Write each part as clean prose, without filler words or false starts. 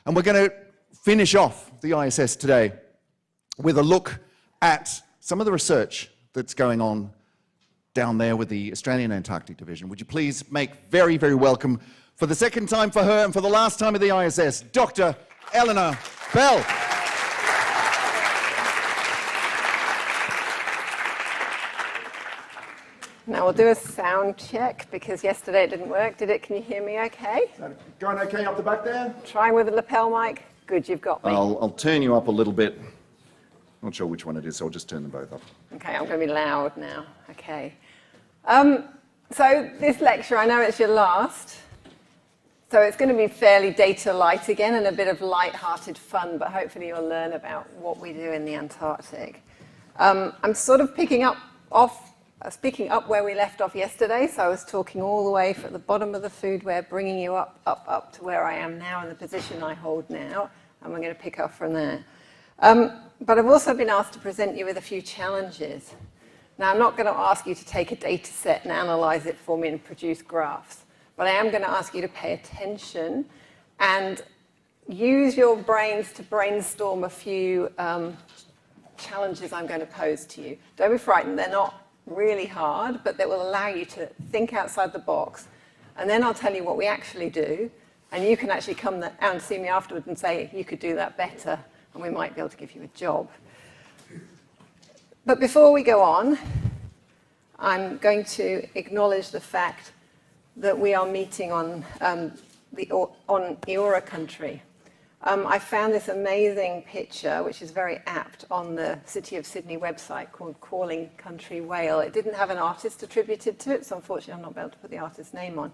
And we're going to finish off the ISS today with a look at some of the research that's going on down there with the Australian Antarctic Division. Would you please make very, very welcome, for the second time for her and for the last time at the ISS, Dr. Elanor Bell. Now we'll do a sound check because yesterday it didn't work, did it? Can you hear me okay? Going okay up the back there? Trying with the lapel mic. Good, you've got me. I'll turn you up a little bit. Not sure which one it is, so I'll just turn them both up. Okay, I'm going to be loud now. Okay. So this lecture, I know it's your last, so it's going to be fairly data light again and a bit of light-hearted fun, but hopefully you'll learn about what we do in the Antarctic. I'm sort of picking up where we left off yesterday, so I was talking all the way from the bottom of the food web, bringing you up to where I am now and the position I hold now, and we're going to pick up from there. But I've also been asked to present you with a few challenges. Now, I'm not going to ask you to take a data set and analyze it for me and produce graphs, but I am going to ask you to pay attention and use your brains to brainstorm a few challenges I'm going to pose to you. Don't be frightened, they're not really hard, but that will allow you to think outside the box. And then I'll tell you what we actually do, and you can actually come out and see me afterwards and say, you could do that better, and we might be able to give you a job. But before we go on, I'm going to acknowledge the fact that we are meeting on Eora country. I found this amazing picture, which is very apt, on the City of Sydney website called Calling Country Whale. It didn't have an artist attributed to it, so unfortunately I'm not able to put the artist's name on.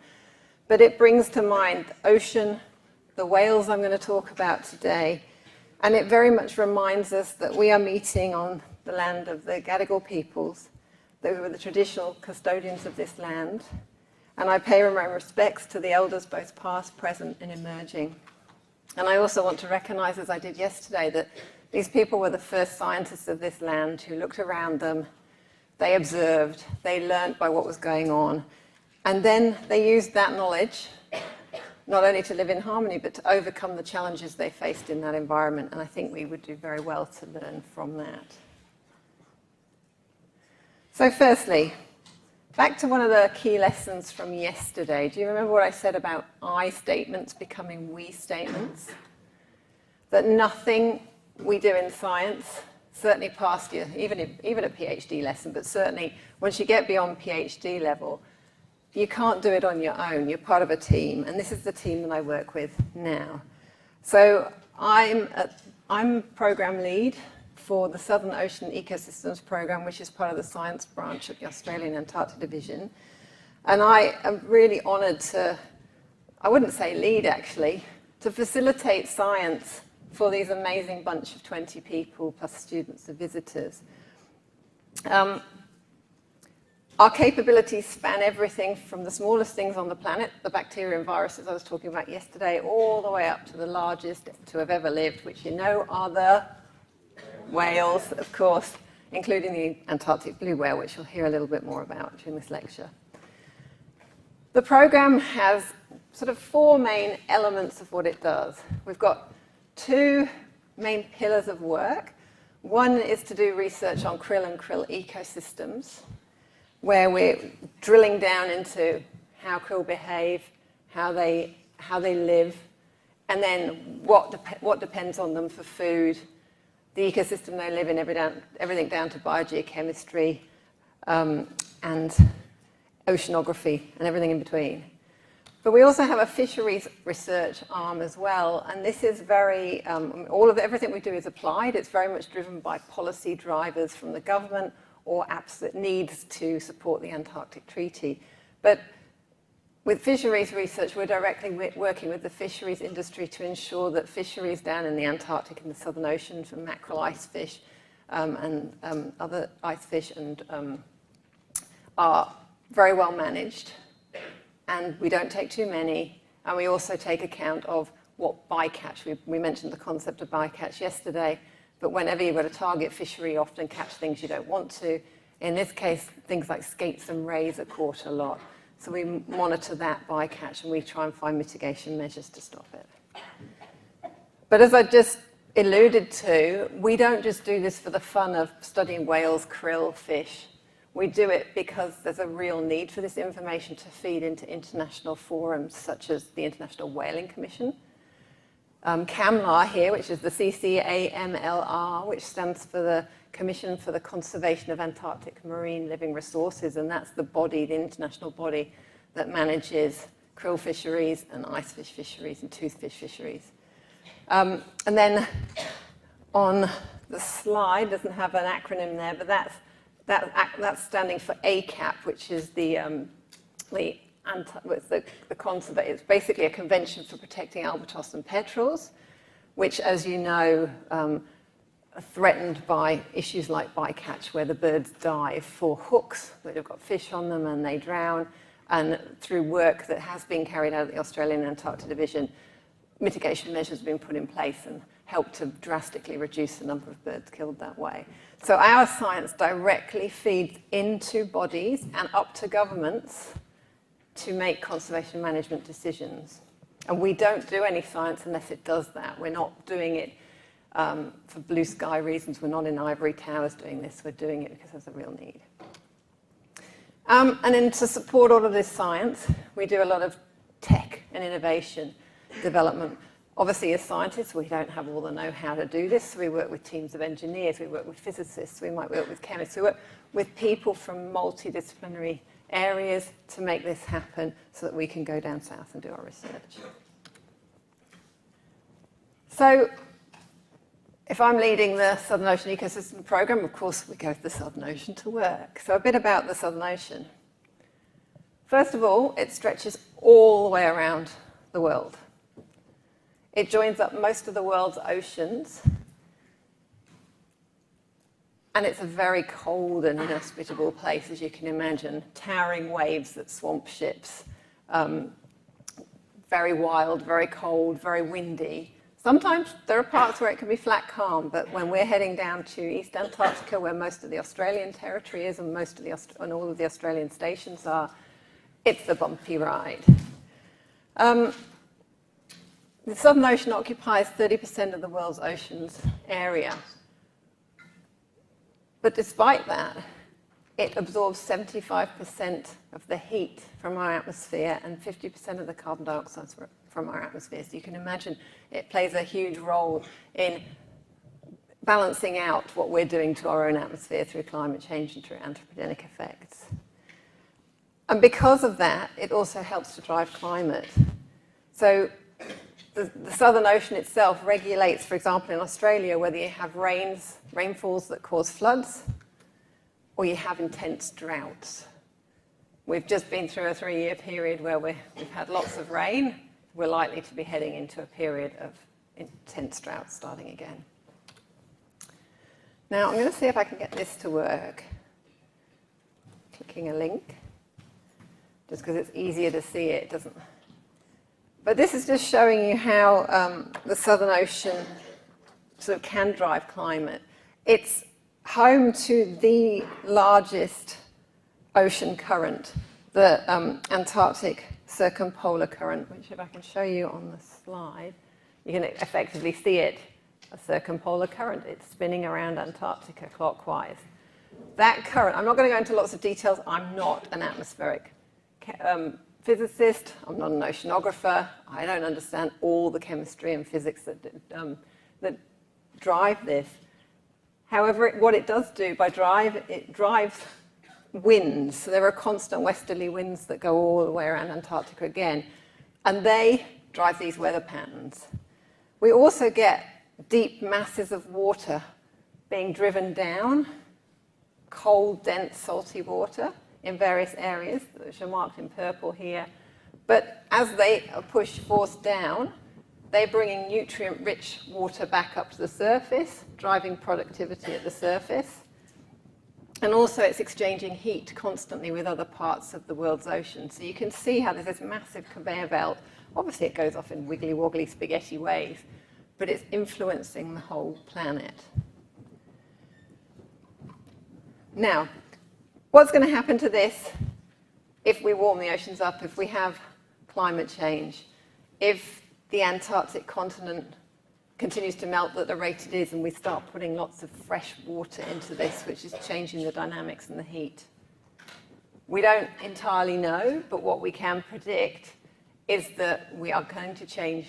But it brings to mind the ocean, the whales I'm going to talk about today, and it very much reminds us that we are meeting on the land of the Gadigal peoples, who were the traditional custodians of this land. And I pay my respects to the elders, both past, present, and emerging. And I also want to recognize, as I did yesterday, that these people were the first scientists of this land who looked around them, they observed, they learned by what was going on, and then they used that knowledge not only to live in harmony, but to overcome the challenges they faced in that environment. And I think we would do very well to learn from that. So firstly, back to one of the key lessons from yesterday. Do you remember what I said about I statements becoming we statements? That nothing we do in science, certainly past year, even a PhD lesson, but certainly once you get beyond PhD level, you can't do it on your own. You're part of a team, and this is the team that I work with now. So I'm program lead for the Southern Ocean Ecosystems Program, which is part of the science branch of the Australian Antarctic Division. And I am really honored to, I wouldn't say lead actually, to facilitate science for these amazing bunch of 20 people, plus students and visitors. Our capabilities span everything from the smallest things on the planet, the bacteria and viruses I was talking about yesterday, all the way up to the largest to have ever lived, which you know are the whales, of course, including the Antarctic blue whale, which you'll hear a little bit more about during this lecture. The program has sort of four main elements of what it does. We've got two main pillars of work. One is to do research on krill and krill ecosystems, where we're drilling down into how krill behave, how they live, and then what depends on them for food, the ecosystem they live in, everything down to biogeochemistry and oceanography and everything in between. But we also have a fisheries research arm as well, and this is very, everything we do is applied. It's very much driven by policy drivers from the government or apps that needs to support the Antarctic Treaty. But with fisheries research, we're directly working with the fisheries industry to ensure that fisheries down in the Antarctic and the Southern Ocean for mackerel ice fish and other ice fish are very well managed. And we don't take too many. And we also take account of what bycatch. We mentioned the concept of bycatch yesterday. But whenever you've got a target fishery, you often catch things you don't want to. In this case, things like skates and rays are caught a lot. So we monitor that bycatch and we try and find mitigation measures to stop it. But as I just alluded to, we don't just do this for the fun of studying whales, krill, fish. We do it because there's a real need for this information to feed into international forums such as the International Whaling Commission. CAMLR here, which is the CCAMLR, which stands for the Commission for the Conservation of Antarctic Marine Living Resources, and that's the body, the international body that manages krill fisheries and icefish fisheries and toothfish fisheries. And then on the slide, doesn't have an acronym there, but that's standing for ACAP, which is it's basically a convention for protecting albatross and petrels, which, as you know, are threatened by issues like bycatch, where the birds dive for hooks that have got fish on them and they drown. And through work that has been carried out at the Australian Antarctic Division, mitigation measures have been put in place and helped to drastically reduce the number of birds killed that way. So our science directly feeds into bodies and up to governments to make conservation management decisions. And we don't do any science unless it does that. We're not doing it for blue sky reasons. We're not in ivory towers doing this. We're doing it because there's a real need. And then to support all of this science, we do a lot of tech and innovation development. Obviously, as scientists, we don't have all the know-how to do this. So we work with teams of engineers. We work with physicists. We might work with chemists. We work with people from multidisciplinary areas to make this happen so that we can go down south and do our research. So if I'm leading the Southern Ocean Ecosystem Programme, of course, we go to the Southern Ocean to work. So a bit about the Southern Ocean. First of all, it stretches all the way around the world. It joins up most of the world's oceans, and it's a very cold and inhospitable place, as you can imagine. Towering waves that swamp ships, very wild, very cold, very windy. Sometimes there are parts where it can be flat calm, but when we're heading down to East Antarctica, where most of the Australian territory is and all of the Australian stations are, it's a bumpy ride. The Southern Ocean occupies 30% of the world's oceans area. But despite that, it absorbs 75% of the heat from our atmosphere and 50% of the carbon dioxide from our atmosphere. So you can imagine it plays a huge role in balancing out what we're doing to our own atmosphere through climate change and through anthropogenic effects. And because of that, it also helps to drive climate. So the Southern Ocean itself regulates, for example, in Australia, whether you have rainfalls that cause floods or you have intense droughts. We've just been through a 3-year period where we've had lots of rain. We're likely to be heading into a period of intense drought starting again. Now, I'm going to see if I can get this to work. Clicking a link, just because it's easier to see it, doesn't. But this is just showing you how the Southern Ocean sort of can drive climate. It's home to the largest ocean current, the Antarctic circumpolar current, which if I can show you on the slide, you can effectively see it, a circumpolar current. It's spinning around Antarctica clockwise. That current, I'm not going to go into lots of details. I'm not an atmospheric physicist. I'm not an oceanographer. I don't understand all the chemistry and physics that drive this. However, what it does do it drives winds. So there are constant westerly winds that go all the way around Antarctica again, and they drive these weather patterns. We also get deep masses of water being driven down, cold, dense, salty water in various areas, which are marked in purple here. But as they are forced down, they're bringing nutrient-rich water back up to the surface, driving productivity at the surface. And also it's exchanging heat constantly with other parts of the world's ocean. So you can see how there's this massive conveyor belt. Obviously it goes off in wiggly-woggly spaghetti ways, but it's influencing the whole planet. Now, what's going to happen to this if we warm the oceans up, if we have climate change, if the Antarctic continent continues to melt at the rate it is, and we start putting lots of fresh water into this, which is changing the dynamics and the heat. We don't entirely know, but what we can predict is that we are going to change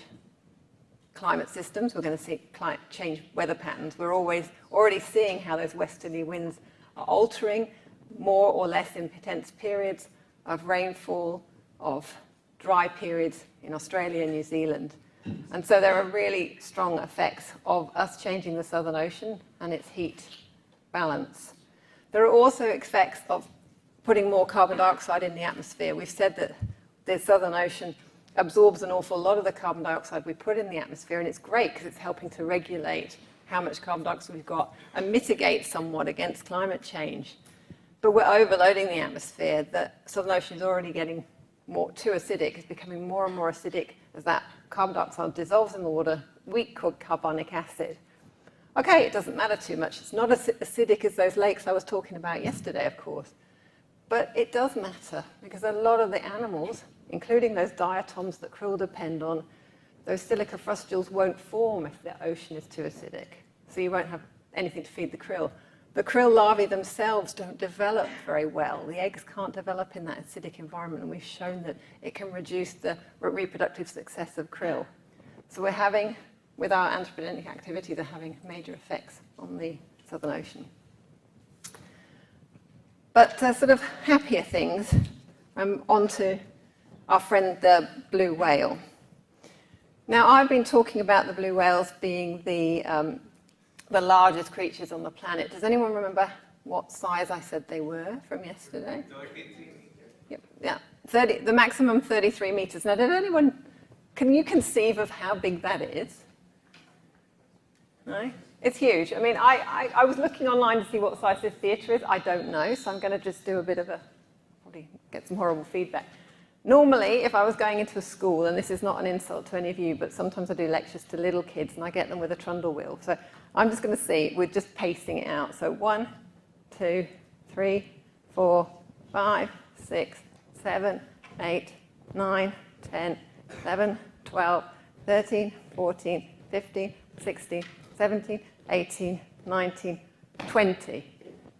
climate systems. We're going to see change weather patterns. We're already seeing how those westerly winds are altering more or less intense periods of rainfall, of dry periods in Australia and New Zealand. And so there are really strong effects of us changing the Southern Ocean and its heat balance. There are also effects of putting more carbon dioxide in the atmosphere. We've said that the Southern Ocean absorbs an awful lot of the carbon dioxide we put in the atmosphere, and it's great because it's helping to regulate how much carbon dioxide we've got and mitigate somewhat against climate change. But we're overloading the atmosphere. The Southern Ocean is already getting too acidic. It's becoming more and more acidic as that carbon dioxide dissolves in the water, weak called carbonic acid. Okay, it doesn't matter too much. It's not as acidic as those lakes I was talking about yesterday, of course. But it does matter because a lot of the animals, including those diatoms that krill depend on, those silica frustules won't form if the ocean is too acidic. So you won't have anything to feed the krill. The krill larvae themselves don't develop very well. The eggs can't develop in that acidic environment, and we've shown that it can reduce the reproductive success of krill. So we're having, with our anthropogenic activity, they're having major effects on the Southern Ocean. But sort of happier things, on to our friend the blue whale. Now, I've been talking about the blue whales being the largest creatures on the planet. Does anyone remember what size I said they were from yesterday? Like 18 meters. Yep, yeah, 30, the maximum 33 meters. Now, can you conceive of how big that is? No? It's huge. I mean, I was looking online to see what size this theatre is. I don't know, so I'm going to just do a bit of probably get some horrible feedback. Normally, if I was going into a school, and this is not an insult to any of you, but sometimes I do lectures to little kids, and I get them with a trundle wheel. So I'm just going to see, we're just pacing it out. So 1, 2, 3, 4, 5, 6, 7, 8, 9, 10, 11, 12, 13, 14, 15, 16, 17, 18, 19, 20.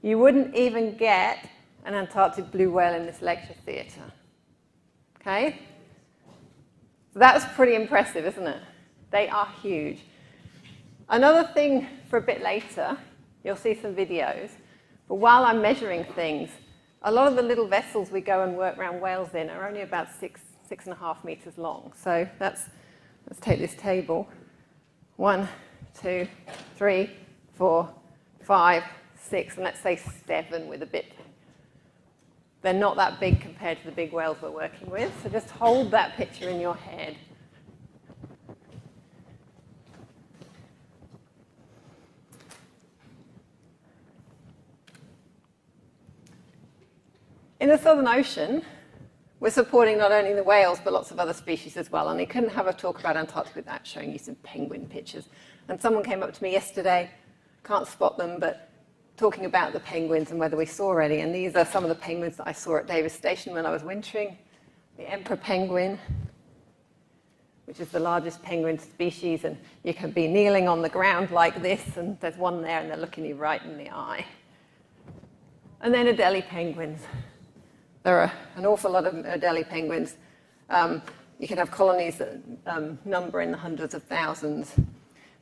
You wouldn't even get an Antarctic blue whale in this lecture theatre. Okay? So that's pretty impressive, isn't it? They are huge. Another thing for a bit later, you'll see some videos, but while I'm measuring things, a lot of the little vessels we go and work around whales in are only about 6.5 meters long. So let's take this table. 1, 2, 3, 4, 5, 6, and let's say 7 with a bit. They're not that big compared to the big whales we're working with, so just hold that picture in your head. In the Southern Ocean, we're supporting not only the whales, but lots of other species as well. And I couldn't have a talk about Antarctica without showing you some penguin pictures. And someone came up to me yesterday, can't spot them, but talking about the penguins and whether we saw any. And these are some of the penguins that I saw at Davis Station when I was wintering. The emperor penguin, which is the largest penguin species. And you can be kneeling on the ground like this, and there's one there, and they're looking you right in the eye. And then Adelie penguins. There are an awful lot of Adelie penguins. You can have colonies that number in the hundreds of thousands.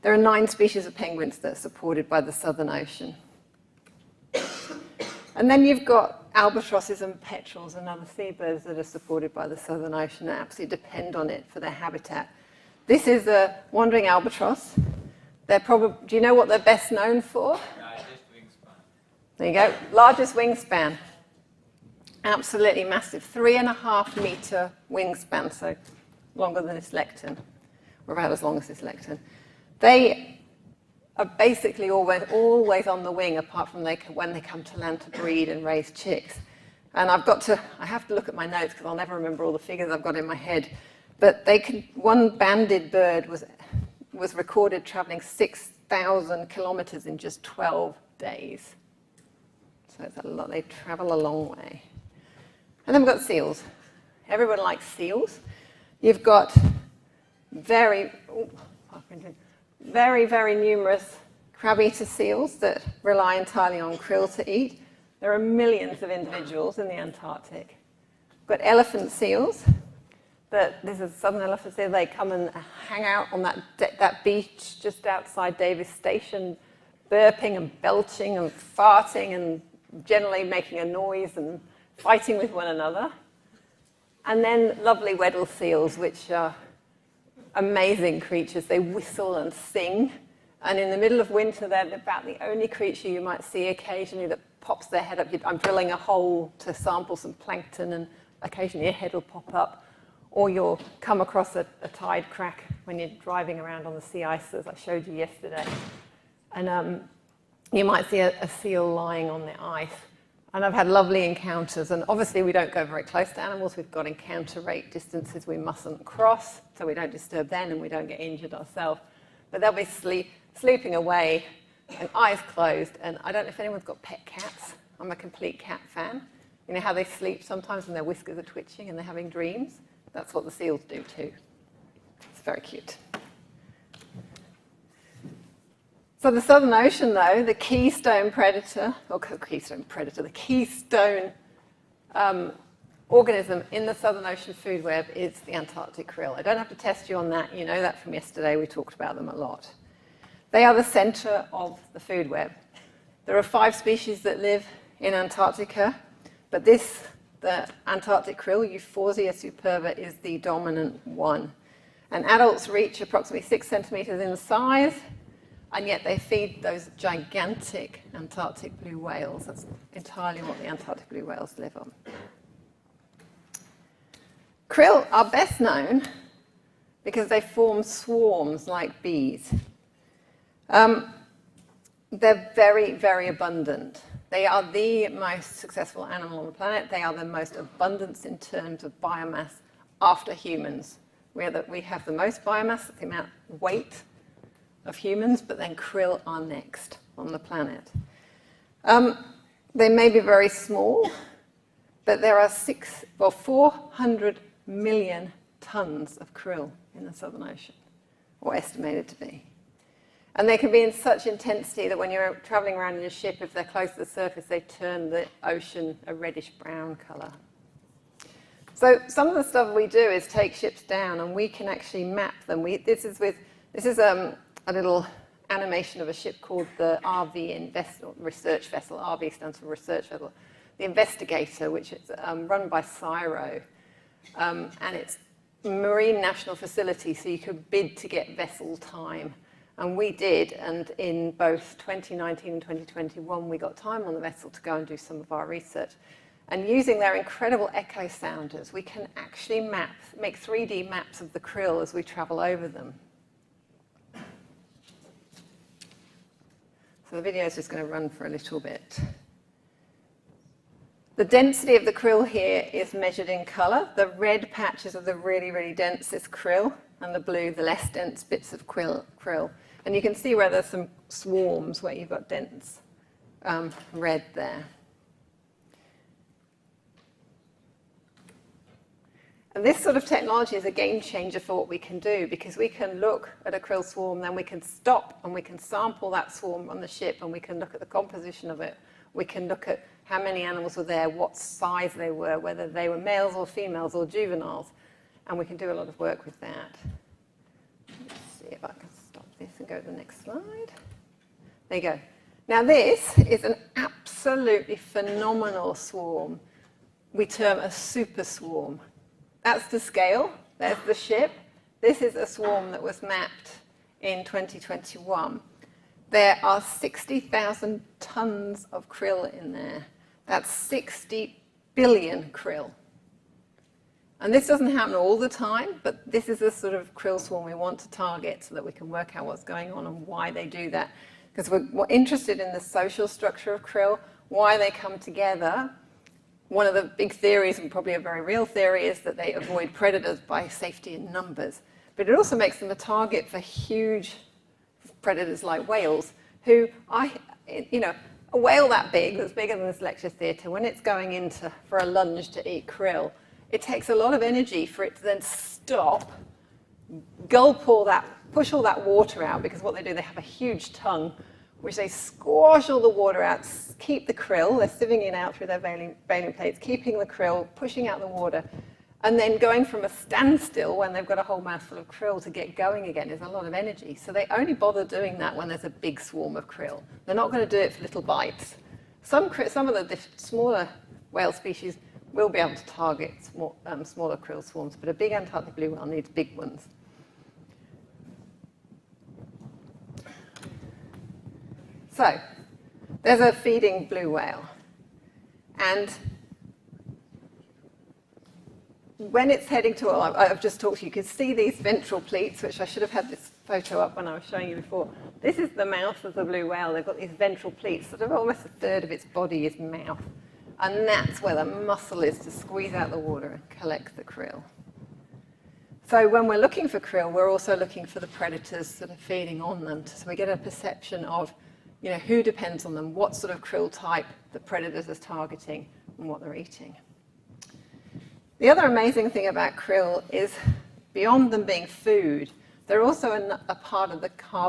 There are 9 species of penguins that are supported by the Southern Ocean. And then you've got albatrosses and petrels and other seabirds that are supported by the Southern Ocean and absolutely depend on it for their habitat. This is a wandering albatross. Do you know what they're best known for? Largest wingspan. There you go. Largest wingspan. Absolutely massive. 3.5 meter wingspan, so longer than this lectern, or about as long as this lectern. They are basically always on the wing, apart from when they come to land to breed and raise chicks. And I have to look at my notes because I'll never remember all the figures I've got in my head. But one banded bird was recorded traveling 6,000 kilometers in just 12 days. So it's a lot. They travel a long way. And then we've got seals. Everyone likes seals. You've got very, very numerous crab-eater seals that rely entirely on krill to eat. There are millions of individuals in the Antarctic. We've got elephant seals. This is southern elephant seal. They come and hang out on that beach just outside Davis Station, burping and belching and farting and generally making a noise and fighting with one another. And then lovely Weddell seals, which are amazing creatures. They whistle and sing. And in the middle of winter, they're about the only creature you might see occasionally that pops their head up. I'm drilling a hole to sample some plankton, and occasionally a head will pop up. Or you'll come across a tide crack when you're driving around on the sea ice, as I showed you yesterday. And you might see a seal lying on the ice. And I've had lovely encounters. And obviously, we don't go very close to animals. We've got encounter rate distances we mustn't cross, so we don't disturb them and we don't get injured ourselves. But they'll be sleeping away and eyes closed. And I don't know if anyone's got pet cats. I'm a complete cat fan. You know how they sleep sometimes and their whiskers are twitching and they're having dreams? That's what the seals do too. It's very cute. So the Southern Ocean, though, the keystone predator, the keystone organism in the Southern Ocean food web is the Antarctic krill. I don't have to test you on that. You know that from yesterday. We talked about them a lot. They are the center of the food web. There are 5 species that live in Antarctica, but the Antarctic krill, Euphorsia superba, is the dominant one. And adults reach approximately 6 centimeters in size, and yet they feed those gigantic Antarctic blue whales. That's entirely what the Antarctic blue whales live on. Krill are best known because they form swarms like bees. They're very, very abundant. They are the most successful animal on the planet. They are the most abundant in terms of biomass after humans. We have the most biomass, the amount of weight of humans, but then krill are next on the planet. They may be very small, but there are 400 million tons of krill in the Southern Ocean, or estimated to be. And they can be in such intensity that when you're traveling around in a ship, if they're close to the surface, they turn the ocean a reddish-brown color. So some of the stuff we do is take ships down, and we can actually map them. This is a little animation of a ship called the RV research vessel. RV stands for research vessel. The Investigator, which is run by CSIRO, and it's a marine national facility, so you could bid to get vessel time. And we did, and in both 2019 and 2021, we got time on the vessel to go and do some of our research. And using their incredible echo sounders, we can actually make 3D maps of the krill as we travel over them. So the video is just going to run for a little bit. The density of the krill here is measured in color. The red patches are the really, really densest krill, and the blue, the less dense bits of krill. And you can see where there's some swarms where you've got dense red there. And this sort of technology is a game changer for what we can do, because we can look at a krill swarm, then we can stop and we can sample that swarm on the ship, and we can look at the composition of it. We can look at how many animals were there, what size they were, whether they were males or females or juveniles, and we can do a lot of work with that. Let's see if I can stop this and go to the next slide. There you go. Now this is an absolutely phenomenal swarm. We term a super swarm. That's the scale. There's the ship. This is a swarm that was mapped in 2021. There are 60,000 tons of krill in there. That's 60 billion krill. And this doesn't happen all the time, but this is the sort of krill swarm we want to target so that we can work out what's going on and why they do that. Because we're interested in the social structure of krill, why they come together. One of the big theories, and probably a very real theory, is that they avoid predators by safety in numbers. But it also makes them a target for huge predators like whales, who, a whale that big, that's bigger than this lecture theatre, when it's going for a lunge to eat krill, it takes a lot of energy for it to then stop, gulp all that push all that water out, because what they do, they have a huge tongue, which they squash all the water out, keep the krill, they're sieving it out through their baleen plates, keeping the krill, pushing out the water, and then going from a standstill when they've got a whole mouthful of krill to get going again is a lot of energy. So they only bother doing that when there's a big swarm of krill. They're not going to do it for little bites. Some of the smaller whale species will be able to target smaller krill swarms, but a big Antarctic blue whale needs big ones. So there's a feeding blue whale, and when it's heading to, I've just talked to you, you can see these ventral pleats, which I should have had this photo up when I was showing you before. This is the mouth of the blue whale. They've got these ventral pleats, sort of almost a third of its body is mouth. And that's where the muscle is to squeeze out the water and collect the krill. So when we're looking for krill, we're also looking for the predators that are feeding on them. So we get a perception of, who depends on them, what sort of krill type the predators are targeting, and what they're eating. The other amazing thing about krill is, beyond them being food, they're also a part of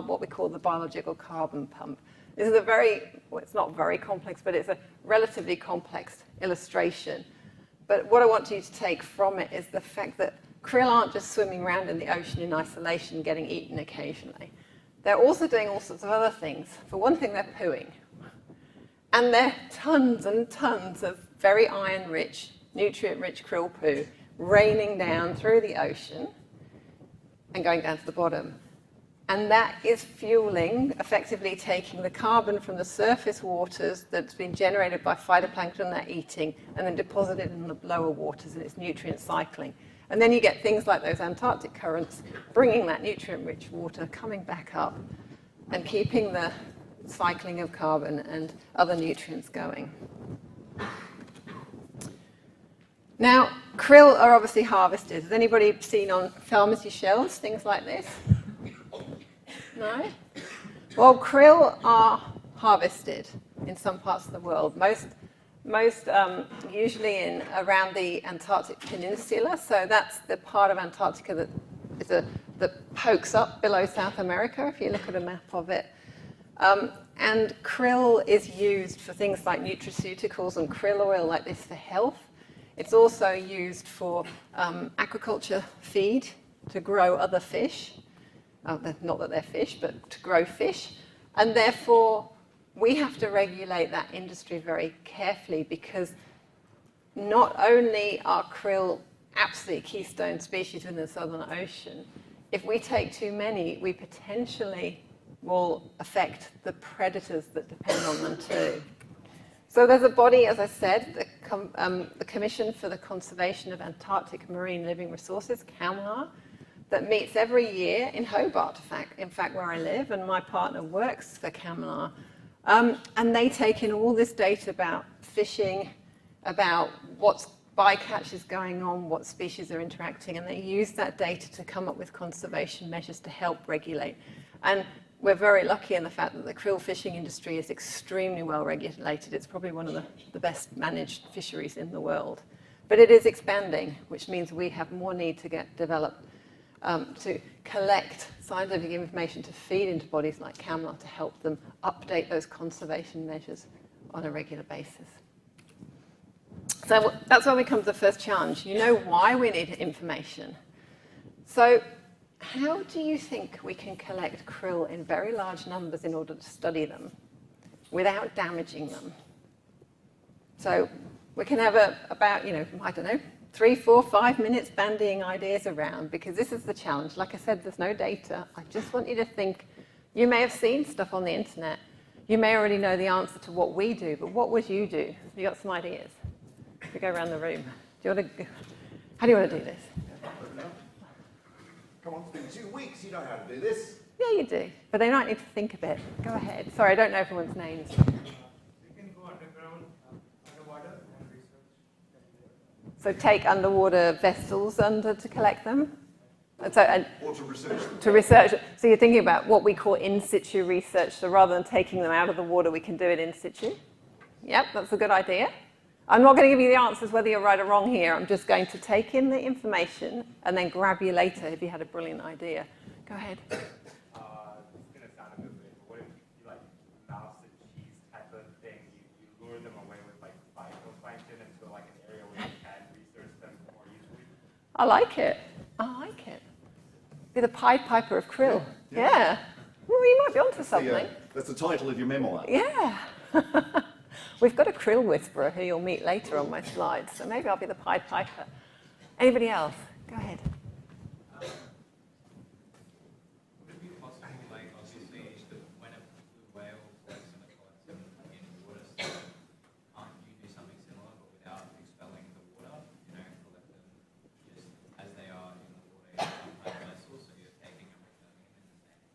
what we call the biological carbon pump. This is it's not very complex, but it's a relatively complex illustration. But what I want you to take from it is the fact that krill aren't just swimming around in the ocean in isolation, getting eaten occasionally. They're also doing all sorts of other things. For one thing, they're pooing. And there are tons and tons of very iron-rich, nutrient-rich krill poo raining down through the ocean and going down to the bottom. And that is fueling, effectively taking the carbon from the surface waters that's been generated by phytoplankton they're eating and then deposited in the lower waters, and it's nutrient cycling. And then you get things like those Antarctic currents bringing that nutrient-rich water coming back up and keeping the cycling of carbon and other nutrients going. Now, krill are obviously harvested. Has anybody seen on pharmacy shelves things like this? No? Well, krill are harvested in some parts of the world. Most usually around the Antarctic Peninsula. So that's the part of Antarctica that pokes up below South America, if you look at a map of it. And krill is used for things like nutraceuticals and krill oil like this for health. It's also used for aquaculture feed to grow other fish. Not that they're fish, but to grow fish. And therefore, we have to regulate that industry very carefully, because not only are krill absolutely keystone species in the Southern Ocean, if we take too many, we potentially will affect the predators that depend on them too. So there's a body, as I said, the Commission for the Conservation of Antarctic Marine Living Resources, CAMLR, that meets every year in Hobart, in fact, where I live, and my partner works for CAMLR. And they take in all this data about fishing, about what's bycatch is going on, what species are interacting, and they use that data to come up with conservation measures to help regulate. And we're very lucky in the fact that the krill fishing industry is extremely well regulated. It's probably one of the best managed fisheries in the world. But it is expanding, which means we have more need to develop to collect scientific information to feed into bodies like CAMLR to help them update those conservation measures on a regular basis. So that's where we come to the first challenge. You know why we need information. So how do you think we can collect krill in very large numbers in order to study them without damaging them? So we can have about, I don't know, 3, 4, 5 minutes bandying ideas around, because this is the challenge. Like I said, there's no data. I just want you to think. You may have seen stuff on the internet. You may already know the answer to what we do, but what would you do? Have you got some ideas? We go around the room. How do you want to do this? Come on, it's been 2 weeks. You know how to do this. Yeah, you do. But they might need to think a bit. Go ahead. Sorry, I don't know everyone's names. We can go underground, underwater, and research. So take underwater vessels under to collect them? Or to research them. To research. So you're thinking about what we call in situ research. So rather than taking them out of the water, we can do it in situ. Yep, that's a good idea. I'm not going to give you the answers whether you're right or wrong here. I'm just going to take in the information and then grab you later if you had a brilliant idea. Go ahead. I like it. I like it. Be the Pied Piper of krill. Yeah. Well, you might be onto something. That's the title of your memoir. Yeah. We've got a krill whisperer who you'll meet later on my slides, so maybe I'll be the Pied Piper. Anybody else? Go ahead. Would it be possible, like, obviously, when a whale floats and it collects them in water, so can't you do something similar, but without expelling the water, you know, collect them just as they are in the water in a vessel, so you're taking and returning them in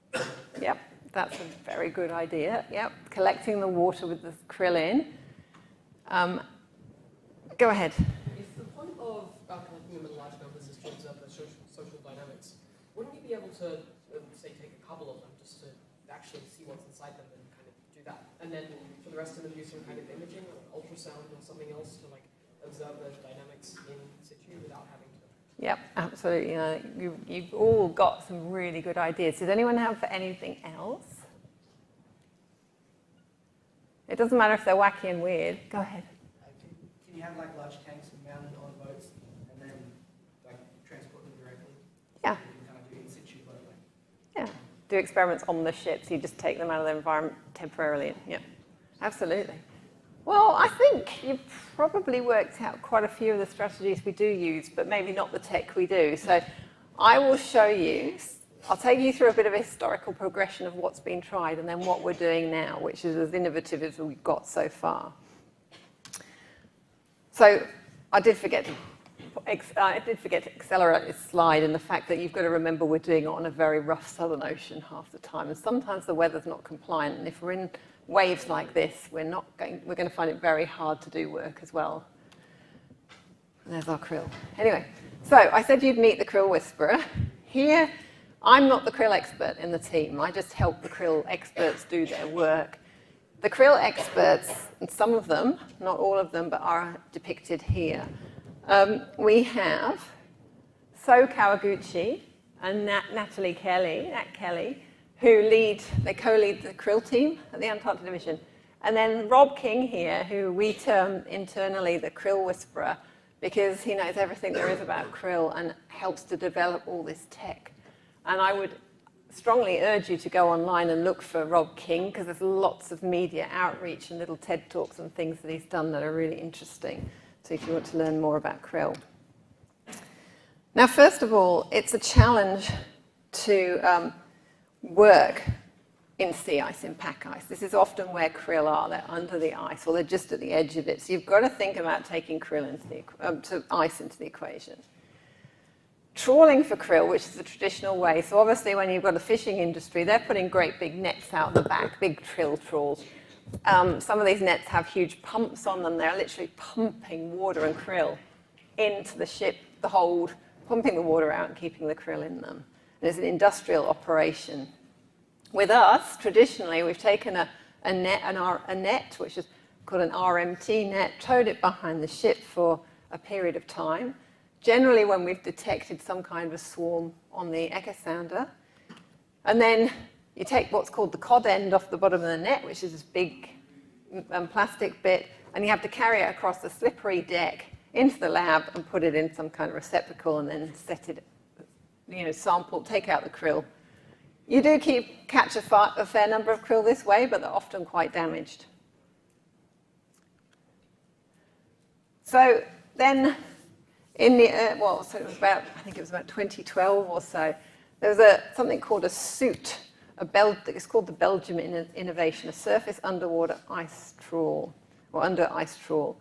the same? Yep, that's a very good idea. Yep, collecting the water with the krill in. Go ahead. If the point of collecting them in large numbers is to observe their social dynamics, wouldn't you be able to, say, take a couple of them just to actually see what's inside them and kind of do that? And then for the rest of them, do some kind of imaging, like ultrasound or something else to like observe the dynamics in situ without having to? Yep, absolutely. You've all got some really good ideas. Does anyone have anything else? It doesn't matter if they're wacky and weird. Go ahead. Can you have like large tanks mounted on boats and then like transport them directly? Yeah. You can kind of do in situ, but like. Yeah. Do experiments on the ships. You just take them out of their environment temporarily. Yeah, absolutely. Well, I think you've probably worked out quite a few of the strategies we do use, but maybe not the tech we do. So I will show you. I'll take you through a bit of a historical progression of what's been tried and then what we're doing now, which is as innovative as we've got so far. So I did forget to accelerate this slide in the fact that you've got to remember we're doing it on a very rough Southern Ocean half the time, and sometimes the weather's not compliant, and if we're in waves like this, we're going to find it very hard to do work as well. And there's our krill. Anyway, so I said you'd meet the krill whisperer. Here, I'm not the krill expert in the team. I just help the krill experts do their work. The krill experts, and some of them, not all of them, but are depicted here. We have So Kawaguchi and Nat Kelly, who co-lead the krill team at the Antarctic Division. And then Rob King here, who we term internally the krill whisperer, because he knows everything there is about krill and helps to develop all this tech. And I would strongly urge you to go online and look for Rob King, because there's lots of media outreach and little TED Talks and things that he's done that are really interesting. So if you want to learn more about krill. Now, first of all, it's a challenge to work in sea ice, in pack ice. This is often where krill are. They're under the ice, or they're just at the edge of it. So you've got to think about taking krill into ice into the equation. Trawling for krill, which is the traditional way. So obviously when you've got a fishing industry, they're putting great big nets out the back, big krill trawls. Some of these nets have huge pumps on them. They're literally pumping water and krill into the ship, the hold, pumping the water out and keeping the krill in them. And it's an industrial operation. With us, traditionally, we've taken a net, which is called an RMT net, towed it behind the ship for a period of time. Generally when we've detected some kind of a swarm on the echo sounder. And then you take what's called the cod end off the bottom of the net, which is this big plastic bit, and you have to carry it across the slippery deck into the lab and put it in some kind of receptacle and then set it, sample, take out the krill. You do catch a fair number of krill this way, but they're often quite damaged. So then, I think it was about 2012 or so, there was something called a SUIT, it's called the Belgium Innovation, a surface underwater ice trawl, or under ice trawl.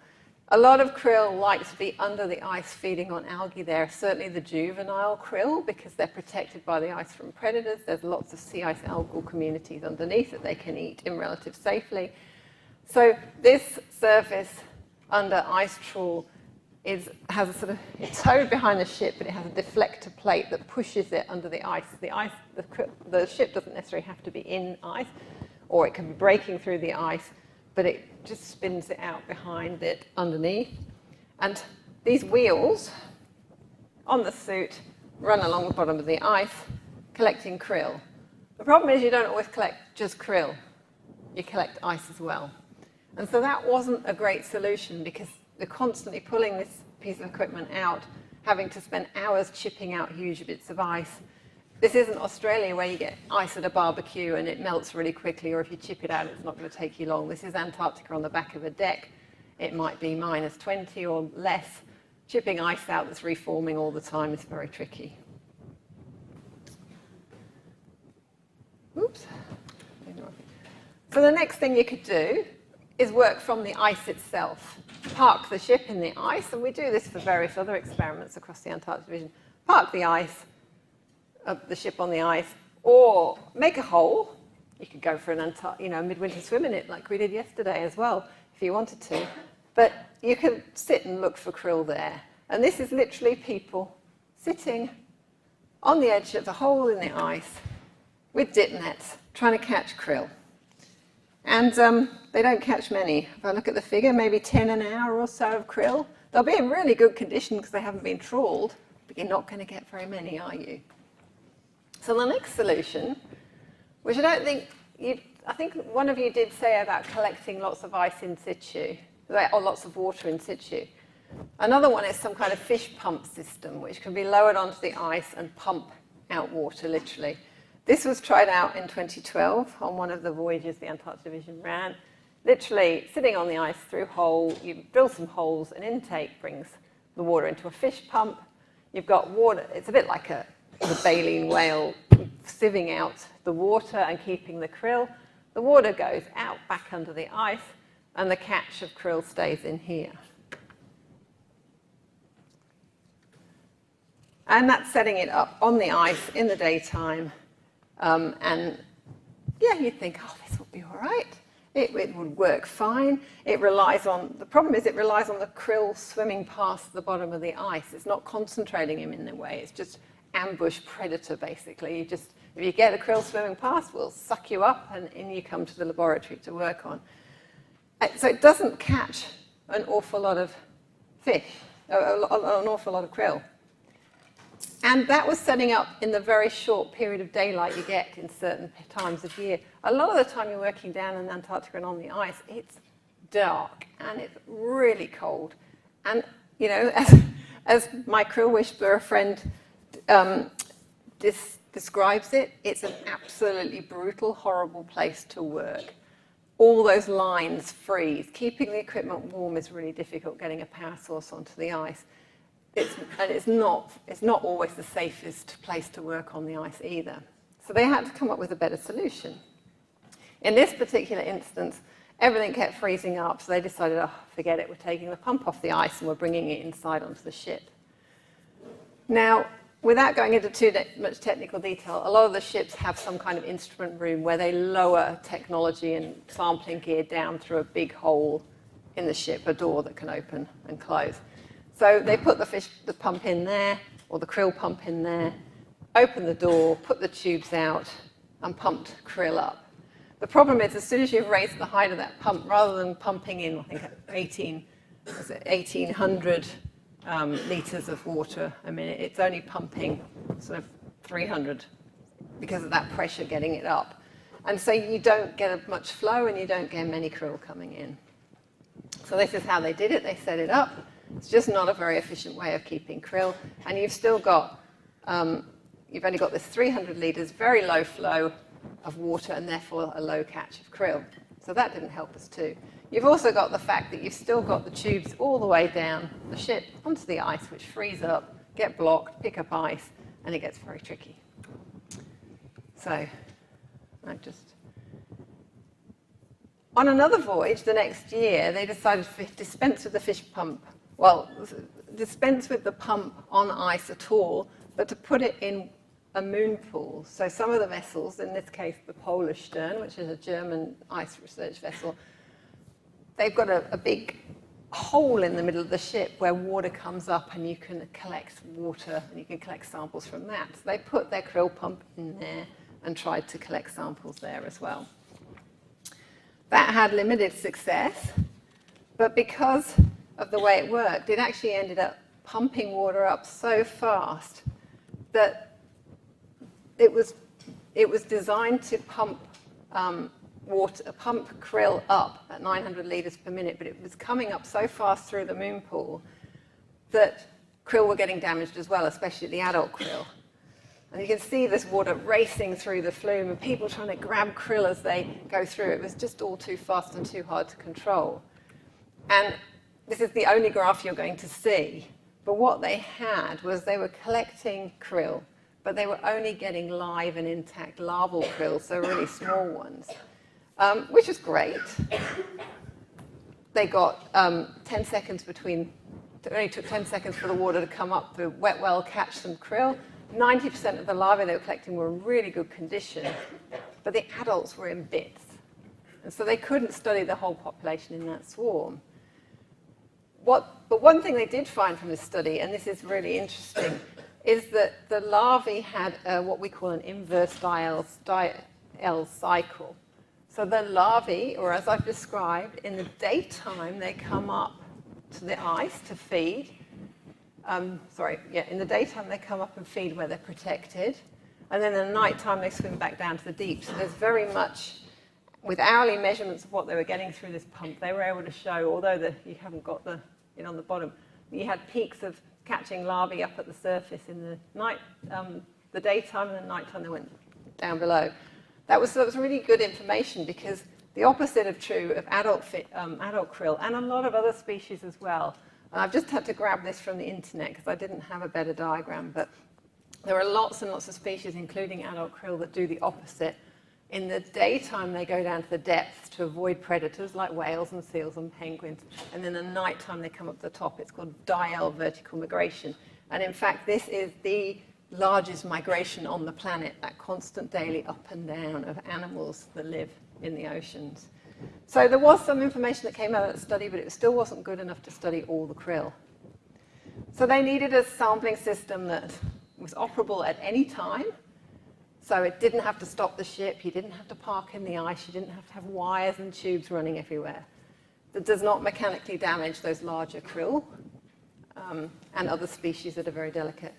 A lot of krill like to be under the ice feeding on algae there, certainly the juvenile krill, because they're protected by the ice from predators. There's lots of sea ice algal communities underneath that they can eat in relative safely. So this surface under ice trawl it's towed behind the ship, but it has a deflector plate that pushes it under the ice. The ship doesn't necessarily have to be in ice, or it can be breaking through the ice, but it just spins it out behind it underneath. And these wheels on the suit run along the bottom of the ice, collecting krill. The problem is you don't always collect just krill. You collect ice as well. And so that wasn't a great solution, because they're constantly pulling this piece of equipment out, having to spend hours chipping out huge bits of ice. This isn't Australia where you get ice at a barbecue and it melts really quickly, or if you chip it out, it's not going to take you long. This is Antarctica on the back of a deck. It might be minus 20 or less. Chipping ice out that's reforming all the time is very tricky. Oops. So the next thing you could do is work from the ice itself. Park the ship in the ice, and we do this for various other experiments across the Antarctic division. Park the ice, the ship on the ice, or make a hole. You could go for a midwinter swim in it like we did yesterday as well, if you wanted to. But you can sit and look for krill there. And this is literally people sitting on the edge of the hole in the ice with dip nets, trying to catch krill. And they don't catch many. If I look at the figure, maybe 10 an hour or so of krill. They'll be in really good condition because they haven't been trawled, but you're not going to get very many, are you? So the next solution, which I think one of you did say about collecting lots of ice in situ, or lots of water in situ. Another one is some kind of fish pump system, which can be lowered onto the ice and pump out water, literally. This was tried out in 2012 on one of the voyages the Antarctic Division ran. Literally sitting on the ice through hole, you drill some holes, an intake brings the water into a fish pump. You've got water, it's a bit like the baleen whale sieving out the water and keeping the krill. The water goes out back under the ice, and the catch of krill stays in here. And that's setting it up on the ice in the daytime. And yeah, you'd think, oh, this would be all right. It would work fine. The problem is it relies on the krill swimming past the bottom of the ice. It's not concentrating him in the way. It's just ambush predator, basically. If you get a krill swimming past, we'll suck you up and in you come to the laboratory to work on. So it doesn't catch an awful lot of fish, an awful lot of krill. And that was setting up in the very short period of daylight you get in certain times of year. A lot of the time you're working down in Antarctica and on the ice, it's dark and it's really cold. And, you know, as my krill whisperer friend describes it, it's an absolutely brutal, horrible place to work. All those lines freeze. Keeping the equipment warm is really difficult, getting a power source onto the ice. It's not always the safest place to work on the ice either. So they had to come up with a better solution. In this particular instance, everything kept freezing up, so they decided, oh, forget it, we're taking the pump off the ice and we're bringing it inside onto the ship. Now, without going into too much technical detail, a lot of the ships have some kind of instrument room where they lower technology and sampling gear down through a big hole in the ship, a door that can open and close. So they put the pump in there, or the krill pump in there, opened the door, put the tubes out, and pumped krill up. The problem is, as soon as you've raised the height of that pump, rather than pumping in, I think, 1,800 litres of water a minute, it's only pumping sort of 300 because of that pressure getting it up. And so you don't get much flow and you don't get many krill coming in. So this is how they did it. They set it up. It's just not a very efficient way of keeping krill. And you've still got, you've only got this 300 litres, very low flow of water and therefore a low catch of krill. So that didn't help us too. You've also got the fact that you've still got the tubes all the way down the ship onto the ice, which freeze up, get blocked, pick up ice, and it gets very tricky. So on another voyage the next year, they decided to dispense with the fish pump. Well, dispense with the pump on ice at all, but to put it in a moon pool. So some of the vessels, in this case the Polish Stern, which is a German ice research vessel, they've got a big hole in the middle of the ship where water comes up and you can collect water and you can collect samples from that. So they put their krill pump in there and tried to collect samples there as well. That had limited success, but because of the way it worked, it actually ended up pumping water up so fast that it was designed to pump krill up at 900 litres per minute, but it was coming up so fast through the moon pool that krill were getting damaged as well, especially the adult krill. And you can see this water racing through the flume and people trying to grab krill as they go through. It was just all too fast and too hard to control. And this is the only graph you're going to see. But what they had was they were collecting krill, but they were only getting live and intact larval krill, so really small ones, which is great. They got 10 seconds between, it only took 10 seconds for the water to come up, the wet well catch some krill. 90% of the larvae they were collecting were in really good condition, but the adults were in bits. And so they couldn't study the whole population in that swarm. But one thing they did find from this study, and this is really interesting, is that the larvae had what we call an inverse L cycle. So the larvae, or as I've described, in the daytime they come up to the ice to feed. In the daytime they come up and feed where they're protected, and then in the nighttime they swim back down to the deep. So there's very much, with hourly measurements of what they were getting through this pump, they were able to show, although you haven't got the on the bottom, you had peaks of catching larvae up at the surface in the daytime, and the nighttime they went down below. That was really good information, because the opposite of true of adult krill and a lot of other species as well. And I've just had to grab this from the internet because I didn't have a better diagram, but there are lots and lots of species, including adult krill, that do the opposite. In the daytime, they go down to the depths to avoid predators like whales and seals and penguins. And then at nighttime, they come up to the top. It's called diel vertical migration. And in fact, this is the largest migration on the planet, that constant daily up and down of animals that live in the oceans. So there was some information that came out of that study, but it still wasn't good enough to study all the krill. So they needed a sampling system that was operable at any time. So it didn't have to stop the ship, you didn't have to park in the ice, you didn't have to have wires and tubes running everywhere. That does not mechanically damage those larger krill and other species that are very delicate.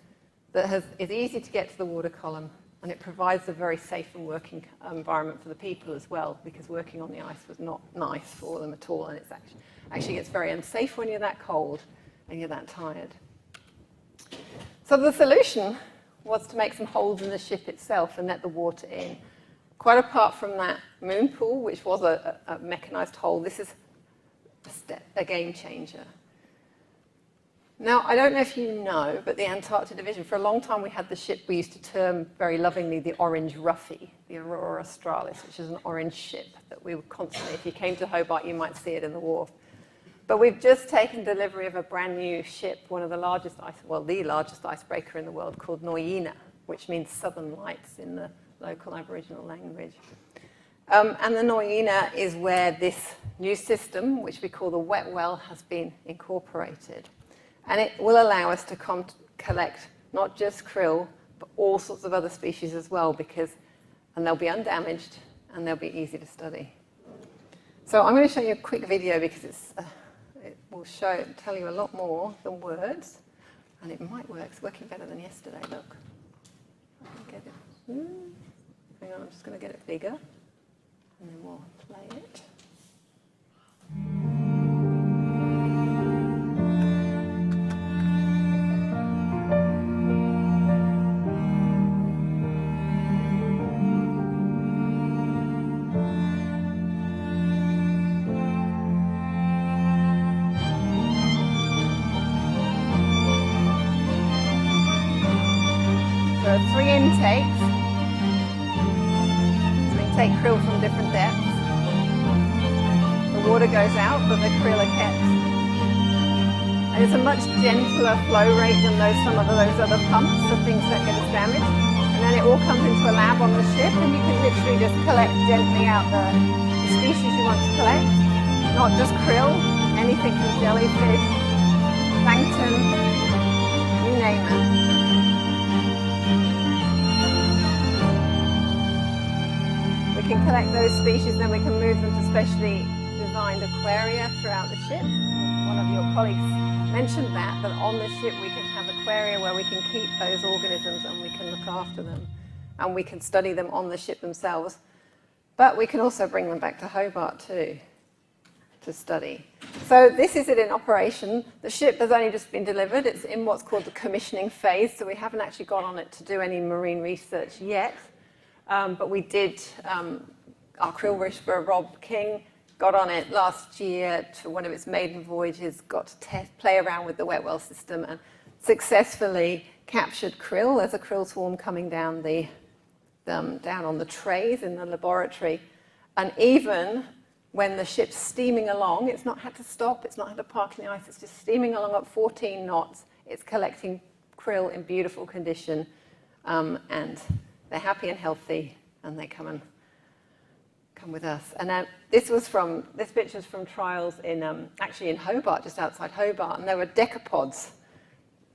That is easy to get to the water column, and it provides a very safe and working environment for the people as well, because working on the ice was not nice for them at all, and it's actually gets very unsafe when you're that cold and you're that tired. So the solution was to make some holes in the ship itself and let the water in. Quite apart from that moon pool, which was a mechanized hole, this is a game changer. Now, I don't know if you know, but the Antarctic Division, for a long time we had the ship we used to term very lovingly the Orange Ruffy, the Aurora Australis, which is an orange ship that we would constantly, if you came to Hobart, you might see it in the wharf. But we've just taken delivery of a brand new ship, one of the largest the largest icebreaker in the world, called Noyina, which means Southern Lights in the local Aboriginal language. And the Noyina is where this new system, which we call the wet well, has been incorporated. And it will allow us to collect not just krill, but all sorts of other species as well, and they'll be undamaged and they'll be easy to study. So I'm going to show you a quick video because it will tell you a lot more than words, and it might work. It's working better than yesterday. Look, I can get it. Hang on, I'm just going to get it bigger, and then we'll play it. There are 3 intakes. So we take krill from different depths. The water goes out, but the krill are kept. And it's a much gentler flow rate than some of those other pumps, so things don't get as damaged. And then it all comes into a lab on the ship, and you can literally just collect gently out the species you want to collect. Not just krill, anything from jellyfish, plankton, you name it. We can collect those species, then we can move them to specially designed aquaria throughout the ship. One of your colleagues mentioned that on the ship we can have aquaria where we can keep those organisms and we can look after them and we can study them on the ship themselves. But we can also bring them back to Hobart too to study. So this is it in operation. The ship has only just been delivered. It's in what's called the commissioning phase, so we haven't actually got on it to do any marine research yet. But we did, our krill whisperer, Rob King, got on it last year to one of its maiden voyages, got to play around with the wet well system and successfully captured krill. There's a krill swarm coming down down on the trays in the laboratory. And even when the ship's steaming along, it's not had to stop, it's not had to park in the ice, it's just steaming along at 14 knots. It's collecting krill in beautiful condition, and they're happy and healthy, and they come with us. And this picture's from trials actually in Hobart, just outside Hobart, and there were decapods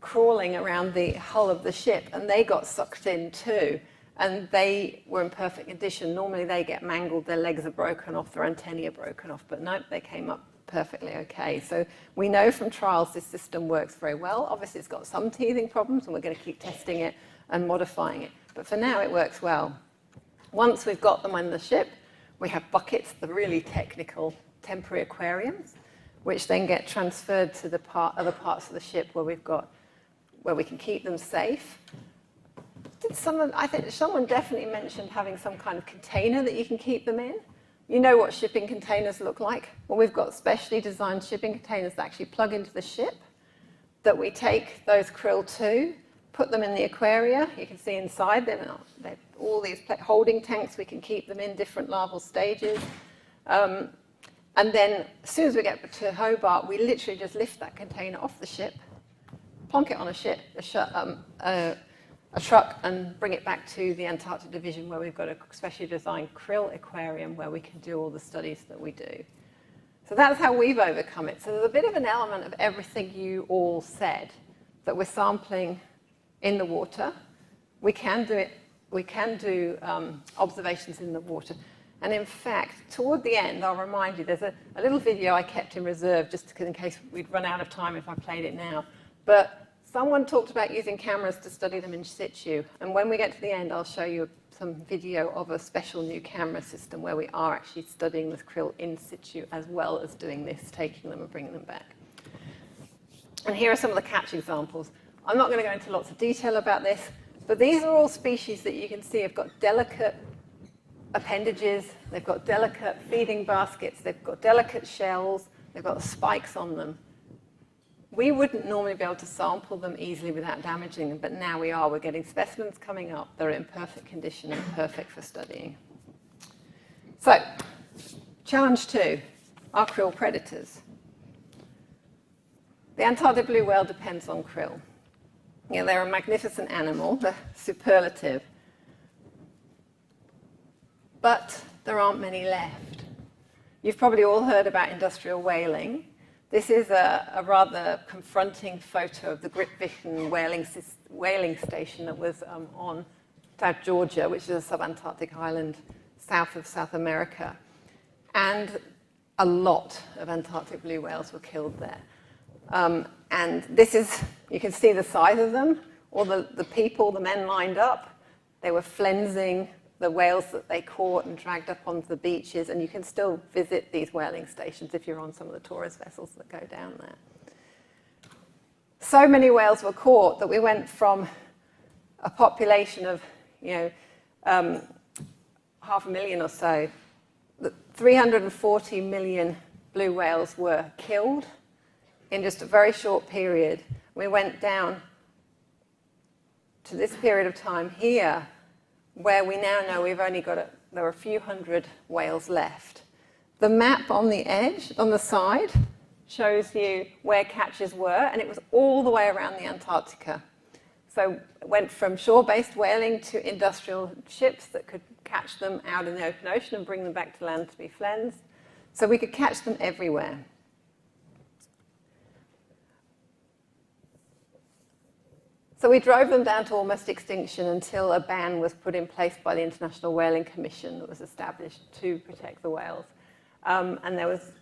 crawling around the hull of the ship, and they got sucked in too. And they were in perfect condition. Normally they get mangled, their legs are broken off, their antennae are broken off, but nope, they came up perfectly okay. So we know from trials this system works very well. Obviously it's got some teething problems, and we're going to keep testing it and modifying it. But for now it works well. Once we've got them on the ship, we have buckets, the really technical temporary aquariums, which then get transferred to the other parts of the ship where we can keep them safe. I think someone definitely mentioned having some kind of container that you can keep them in. You know what shipping containers look like? Well, we've got specially designed shipping containers that actually plug into the ship, that we take those krill to, put them in the aquaria. You can see inside them, they're all these holding tanks. We can keep them in different larval stages. And then as soon as we get to Hobart, we literally just lift that container off the ship, plonk it on a truck, and bring it back to the Antarctic division, where we've got a specially designed krill aquarium where we can do all the studies that we do. So that's how we've overcome it. So there's a bit of an element of everything you all said, that we're sampling in the water. We can do it. We can do observations in the water. And in fact, toward the end, I'll remind you, there's a little video I kept in reserve just in case we'd run out of time if I played it now. But someone talked about using cameras to study them in situ. And when we get to the end, I'll show you some video of a special new camera system where we are actually studying the krill in situ as well as doing this, taking them and bringing them back. And here are some of the catch examples. I'm not going to go into lots of detail about this, but these are all species that you can see have got delicate appendages, they've got delicate feeding baskets, they've got delicate shells, they've got spikes on them. We wouldn't normally be able to sample them easily without damaging them, but now we are. We're getting specimens coming up that are in perfect condition and perfect for studying. So, challenge 2, are krill predators? The Antarctic blue whale depends on krill. You know, they're a magnificent animal, they're superlative. But there aren't many left. You've probably all heard about industrial whaling. This is a rather confronting photo of the Grytviken whaling station that was on South Georgia, which is a subantarctic island south of South America. And a lot of Antarctic blue whales were killed there. And this is, you can see the size of them, all the people, the men lined up. They were flensing the whales that they caught and dragged up onto the beaches, and you can still visit these whaling stations if you're on some of the tourist vessels that go down there. So many whales were caught that we went from a population of, 500,000 or so, 340 million blue whales were killed in just a very short period. We went down to this period of time here, where we now know we've only got there are a few hundred whales left. The map on the edge, on the side, shows you where catches were, and it was all the way around the Antarctica. So it went from shore-based whaling to industrial ships that could catch them out in the open ocean and bring them back to land to be flensed. So we could catch them everywhere. So we drove them down to almost extinction until a ban was put in place by the International Whaling Commission that was established to protect the whales. And there was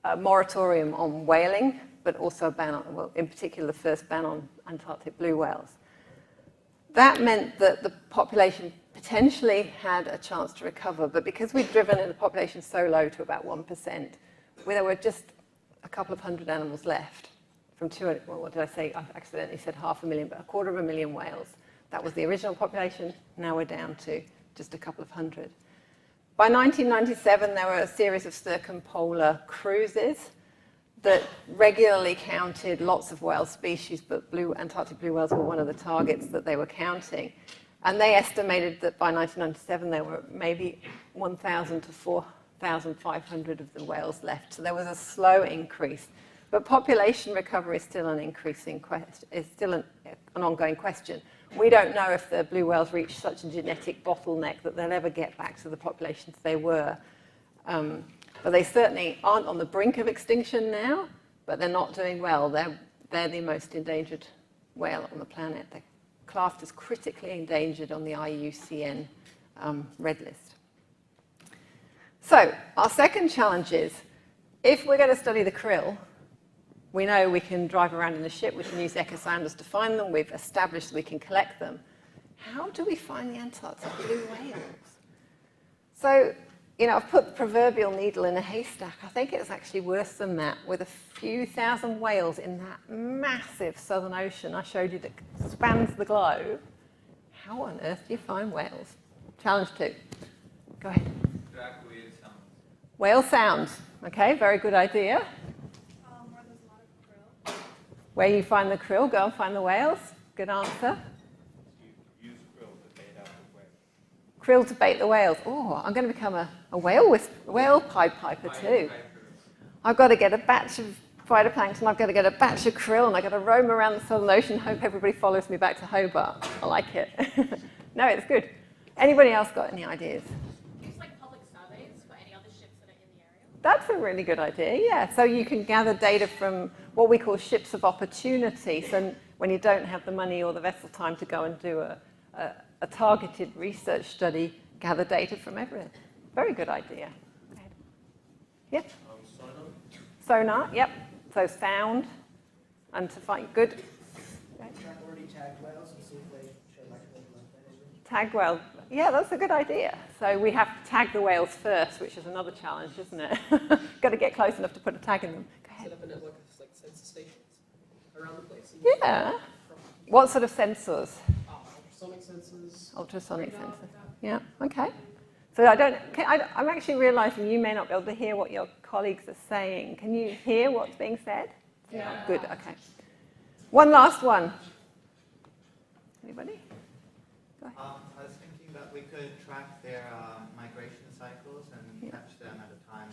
a moratorium on whaling, but also a ban on, well, in particular, the first ban on Antarctic blue whales. That meant that the population potentially had a chance to recover, but because we'd driven the population so low to about 1%, there were just a couple of hundred animals left from 200, well, what did I say? I accidentally said 500,000, but 250,000 whales. That was the original population. Now we're down to just a couple of hundred. By 1997, there were a series of circumpolar cruises that regularly counted lots of whale species, but Antarctic blue whales were one of the targets that they were counting. And they estimated that by 1997, there were maybe 1,000 to 4,500 of the whales left. So there was a slow increase. But population recovery is still an ongoing question. We don't know if the blue whales reach such a genetic bottleneck that they'll ever get back to the populations they were. But they certainly aren't on the brink of extinction now, but they're not doing well. They're the most endangered whale on the planet. They're classed as critically endangered on the IUCN Red List. So our second challenge is, if we're going to study the krill, we know we can drive around in a ship, we can use echo sounders to find them, we've established we can collect them. How do we find the Antarctic blue whales? So, I've put the proverbial needle in a haystack. I think it's actually worse than that, with a few thousand whales in that massive southern ocean I showed you that spans the globe. How on earth do you find whales? Challenge 2. Go ahead. Track weird sounds. Whale sounds. Okay, very good idea. Where there's a lot of krill. Where you find the krill, go and find the whales. Good answer. You use krill to bait out the whale. Krill to bait the whales. Oh, I'm going to become a whale pied piper too. I've got to get a batch of phytoplankton, I've got to get a batch of krill, and I've got to roam around the Southern Ocean, hope everybody follows me back to Hobart. I like it. No, it's good. Anybody else got any ideas? Use like public surveys for any other ships that are in the area. That's a really good idea, yeah. So you can gather data from what we call ships of opportunity. So when you don't have the money or the vessel time to go and do a targeted research study, gather data from everything. Very good idea. Go ahead. Yeah? Sonar, yep. So sound and to find good. Track already tagged whales and see if they show like a Tag whale. Yeah, that's a good idea. So we have to tag the whales first, which is another challenge, isn't it? Got to get close enough to put a tag in them. Go ahead. Set up a network of like sensor stations around the place. Yeah. What sort of sensors? Ultrasonic sensors. Ultrasonic radar, sensors. like that. Yeah, okay. So I'm actually realizing you may not be able to hear what your colleagues are saying. Can you hear what's being said? Yeah. Good, okay. One last one. Anybody? Go ahead. I was thinking that we could track their migration cycles and catch them at a time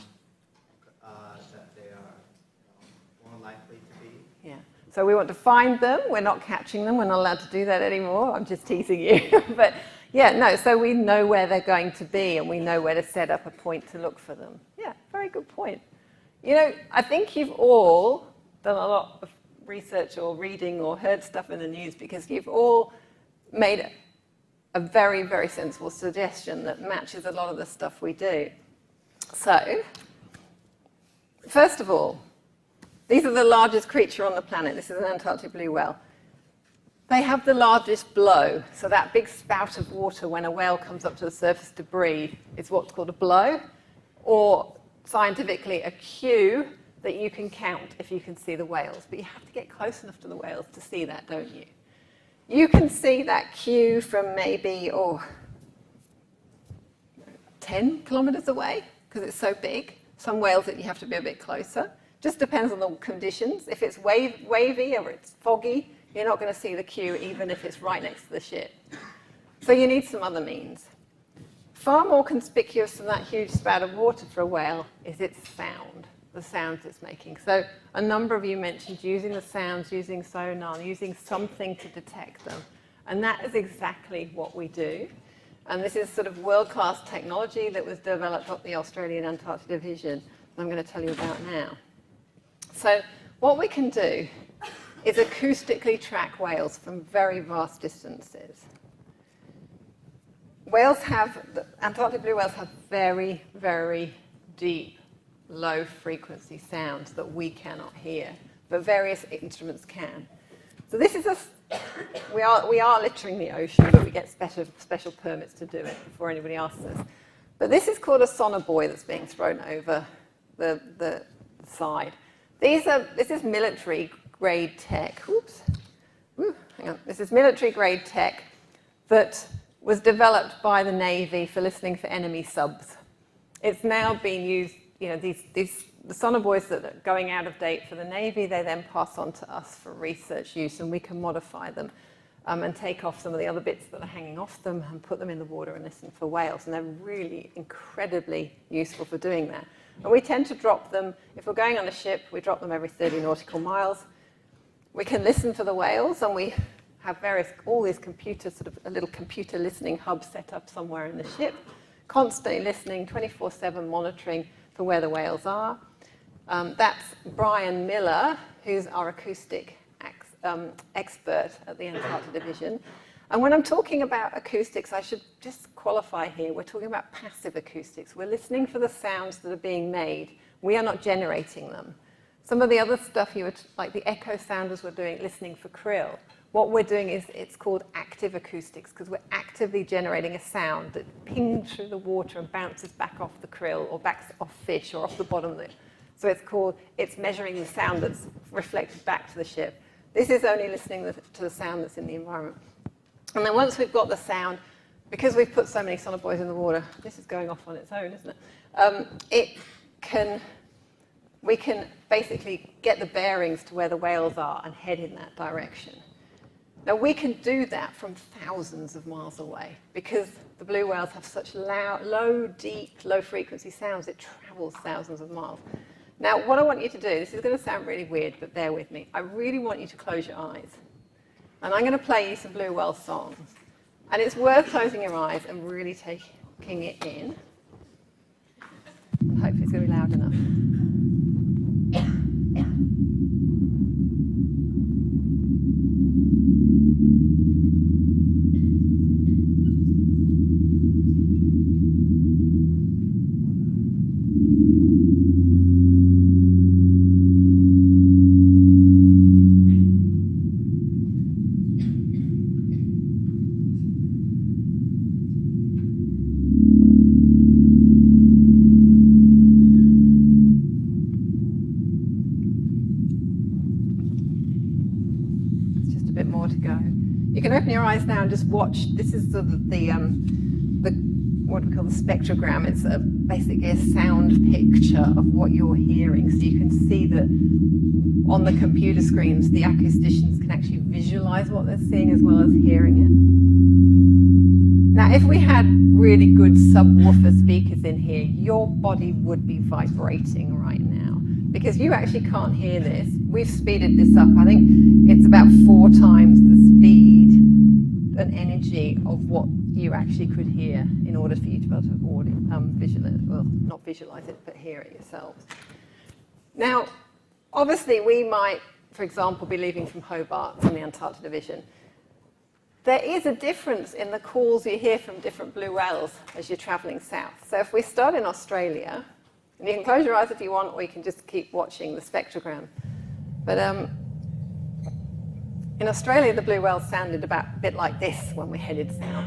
that they are more likely to be. Yeah. So we want to find them. We're not catching them. We're not allowed to do that anymore. I'm just teasing you. But yeah, no, so we know where they're going to be and we know where to set up a point to look for them. Yeah, very good point. I think you've all done a lot of research or reading or heard stuff in the news because you've all made a very, very sensible suggestion that matches a lot of the stuff we do. So, first of all, these are the largest creature on the planet. This is an Antarctic blue whale. They have the largest blow. So that big spout of water when a whale comes up to the surface to breathe is what's called a blow, or scientifically a cue that you can count if you can see the whales. But you have to get close enough to the whales to see that, don't you? You can see that cue from maybe 10 kilometers away because it's so big. Some whales that you have to be a bit closer. Just depends on the conditions. If it's wavy or it's foggy, you're not going to see the cue even if it's right next to the ship. So you need some other means. Far more conspicuous than that huge spout of water for a whale is its sound, the sounds it's making. So a number of you mentioned using the sounds, using sonar, using something to detect them. And that is exactly what we do. And this is sort of world-class technology that was developed at the Australian Antarctic Division that I'm going to tell you about now. So what we can do is acoustically track whales from very vast distances. Antarctic blue whales have very, very deep, low-frequency sounds that we cannot hear, but various instruments can. So this is we are littering the ocean, but we get special permits to do it before anybody asks us. But this is called a sonar buoy that's being thrown over the side. This is military grade tech. Oops. Ooh, hang on. This is military grade tech that was developed by the Navy for listening for enemy subs. It's now being used, you know, the sonobuoys that are going out of date for the Navy, they then pass on to us for research use, and we can modify them and take off some of the other bits that are hanging off them and put them in the water and listen for whales. And they're really incredibly useful for doing that. And we tend to drop them, if we're going on a ship, we drop them every 30 nautical miles. We can listen for the whales, and we have all these computers, sort of a little computer listening hub set up somewhere in the ship, constantly listening, 24/7 monitoring for where the whales are. That's Brian Miller, who's our acoustic expert at the Antarctic Division. And when I'm talking about acoustics, I should just qualify here. We're talking about passive acoustics. We're listening for the sounds that are being made. We are not generating them. Some of the other stuff, like the echo sounders were doing, listening for krill. What we're doing is, it's called active acoustics, because we're actively generating a sound that pings through the water and bounces back off the krill or back off fish or off the bottom of it. So it's measuring the sound that's reflected back to the ship. This is only listening to the sound that's in the environment. And then once we've got the sound, because we've put so many sonobuoys in the water, this is going off on its own, isn't it? We can basically get the bearings to where the whales are and head in that direction. Now, we can do that from thousands of miles away because the blue whales have such low, deep, low-frequency sounds. It travels thousands of miles. Now, what I want you to do, this is going to sound really weird, but bear with me. I really want you to close your eyes. And I'm going to play you some blue whale songs. And it's worth closing your eyes and really taking it in. And hopefully it's going to be loud enough. Open your eyes now and just watch. This is sort of the what we call the spectrogram. It's basically a sound picture of what you're hearing. So you can see that on the computer screens, the acousticians can actually visualize what they're seeing as well as hearing it. Now, if we had really good subwoofer speakers in here, your body would be vibrating right now because you actually can't hear this. We've speeded this up. I think it's about 4 times the speed and energy of what you actually could hear in order for you to be able to visualize, well, not visualize it, but hear it yourselves. Now, obviously, we might, for example, be leaving from Hobart from the Antarctic Division. There is a difference in the calls you hear from different blue whales as you're traveling south. So if we start in Australia, and you can close your eyes if you want, or you can just keep watching the spectrogram. But in Australia, the blue whales sounded a bit like this when we headed south.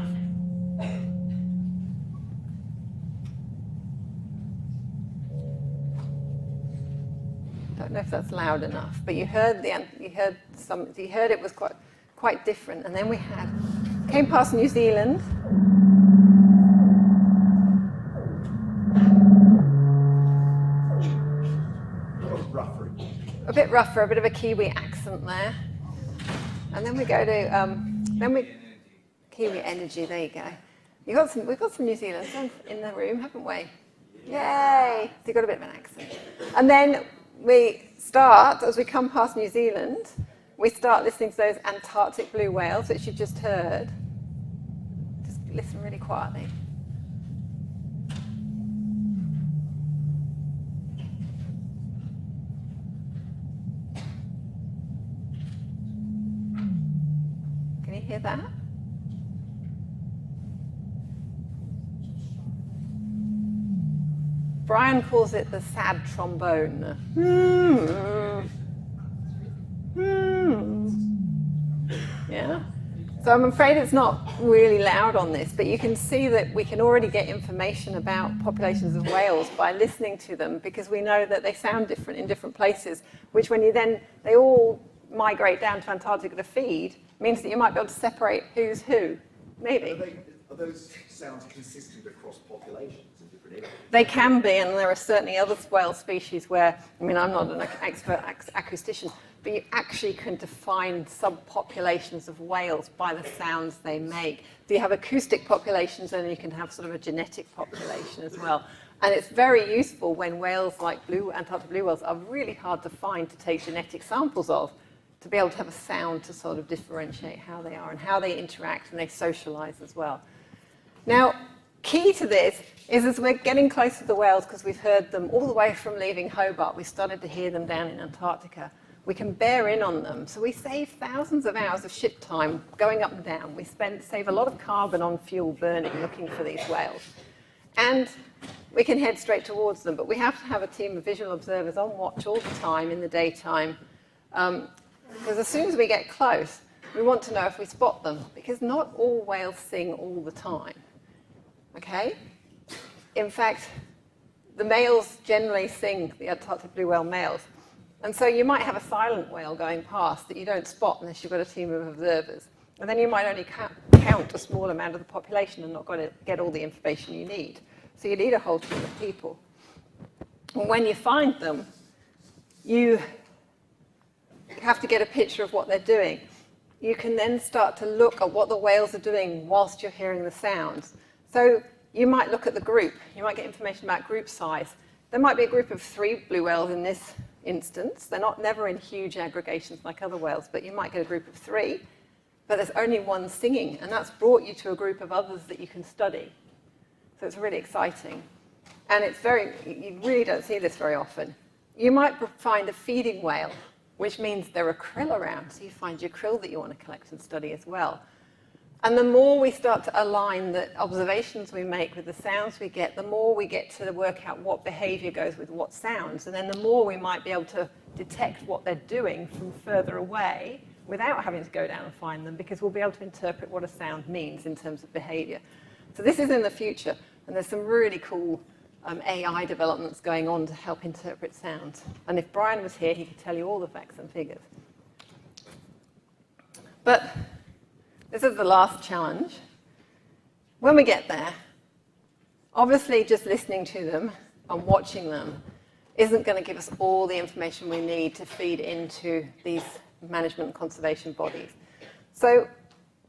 Don't know if that's loud enough, but you heard it was quite different. And then we came past New Zealand. A bit rougher, a bit of a Kiwi accent there. And then we go to Kiwi Energy. There you go. We've got some New Zealanders in the room, haven't we? Yay! So you've got a bit of an accent. And then we start, as we come past New Zealand, we start listening to those Antarctic blue whales, which you just heard. Just listen really quietly. Can you hear that? Brian calls it the sad trombone. Yeah? So I'm afraid it's not really loud on this, but you can see that we can already get information about populations of whales by listening to them, because we know that they sound different in different places, which when you then, they all migrate down to Antarctica to feed, means that you might be able to separate who's who, maybe. Are those sounds consistent across populations in different areas? They can be, and there are certainly other whale species where, I mean, I'm not an expert acoustician, but you actually can define subpopulations of whales by the sounds they make. So you have acoustic populations, and you can have sort of a genetic population as well. And it's very useful when whales like Antarctic blue whales are really hard to find to take genetic samples of, to be able to have a sound to sort of differentiate how they are and how they interact and they socialize as well. Now, key to this is as we're getting close to the whales, because we've heard them all the way from leaving Hobart, we started to hear them down in Antarctica. We can bear in on them. So we save thousands of hours of ship time going up and down. We save a lot of carbon on fuel burning looking for these whales. And we can head straight towards them, but we have to have a team of visual observers on watch all the time in the daytime, because as soon as we get close, we want to know if we spot them, because not all whales sing all the time. Okay? In fact, the males generally sing, the Antarctic blue whale males. And so you might have a silent whale going past that you don't spot unless you've got a team of observers. And then you might only count a small amount of the population and not get all the information you need. So you need a whole team of people. And when you find them, you have to get a picture of what they're doing. You can then start to look at what the whales are doing whilst you're hearing the sounds. So you might look at the group. You might get information about group size. There might be a group of 3 blue whales in this instance. They're never in huge aggregations like other whales, but you might get a group of 3, but there's only one singing, and that's brought you to a group of others that you can study. So it's really exciting. And you really don't see this very often. You might find a feeding whale, which means there are krill around, so you find your krill that you want to collect and study as well. And the more we start to align the observations we make with the sounds we get, the more we get to work out what behavior goes with what sounds. And then the more we might be able to detect what they're doing from further away without having to go down and find them, because we'll be able to interpret what a sound means in terms of behavior. So this is in the future, and there's some really cool AI developments going on to help interpret sounds. And if Brian was here, he could tell you all the facts and figures. But this is the last challenge. When we get there, obviously just listening to them and watching them isn't going to give us all the information we need to feed into these management and conservation bodies. So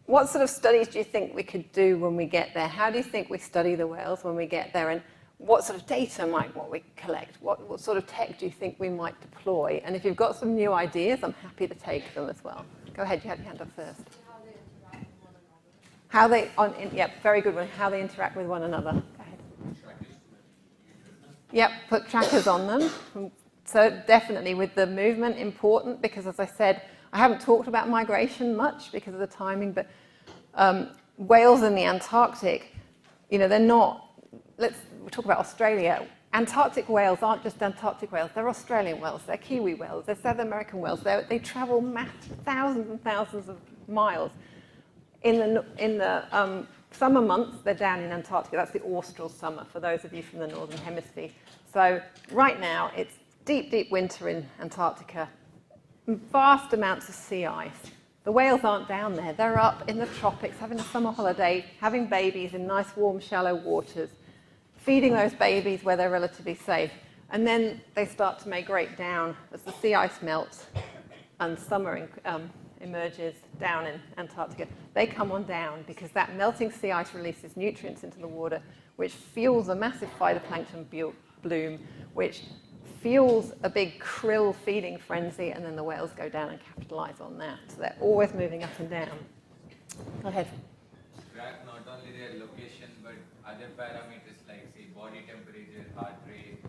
what sort of studies do you think we could do when we get there? How do you think we study the whales when we get there? And what sort of data might we collect? What sort of tech do you think we might deploy? And if you've got some new ideas, I'm happy to take them as well. Go ahead, you had your hand up first. Very good one. How they interact with one another. Go ahead. Yep, put trackers on them. So definitely with the movement, important, because as I said, I haven't talked about migration much because of the timing, but whales in the Antarctic, they're not, we'll talk about Australia. Antarctic whales aren't just Antarctic whales, they're Australian whales, they're Kiwi whales, they're South American whales. They travel thousands and thousands of miles. In the summer months, they're down in Antarctica. That's the austral summer for those of you from the Northern Hemisphere. So right now, it's deep, deep winter in Antarctica, vast amounts of sea ice. The whales aren't down there. They're up in the tropics, having a summer holiday, having babies in nice, warm, shallow waters, feeding those babies where they're relatively safe. And then they start to migrate down as the sea ice melts and summer emerges down in Antarctica. They come on down because that melting sea ice releases nutrients into the water, which fuels a massive phytoplankton bloom, which fuels a big krill feeding frenzy, and then the whales go down and capitalize on that. So they're always moving up and down. Go ahead. Track not only their location, but other parameters like, say, body temperature, heart rate,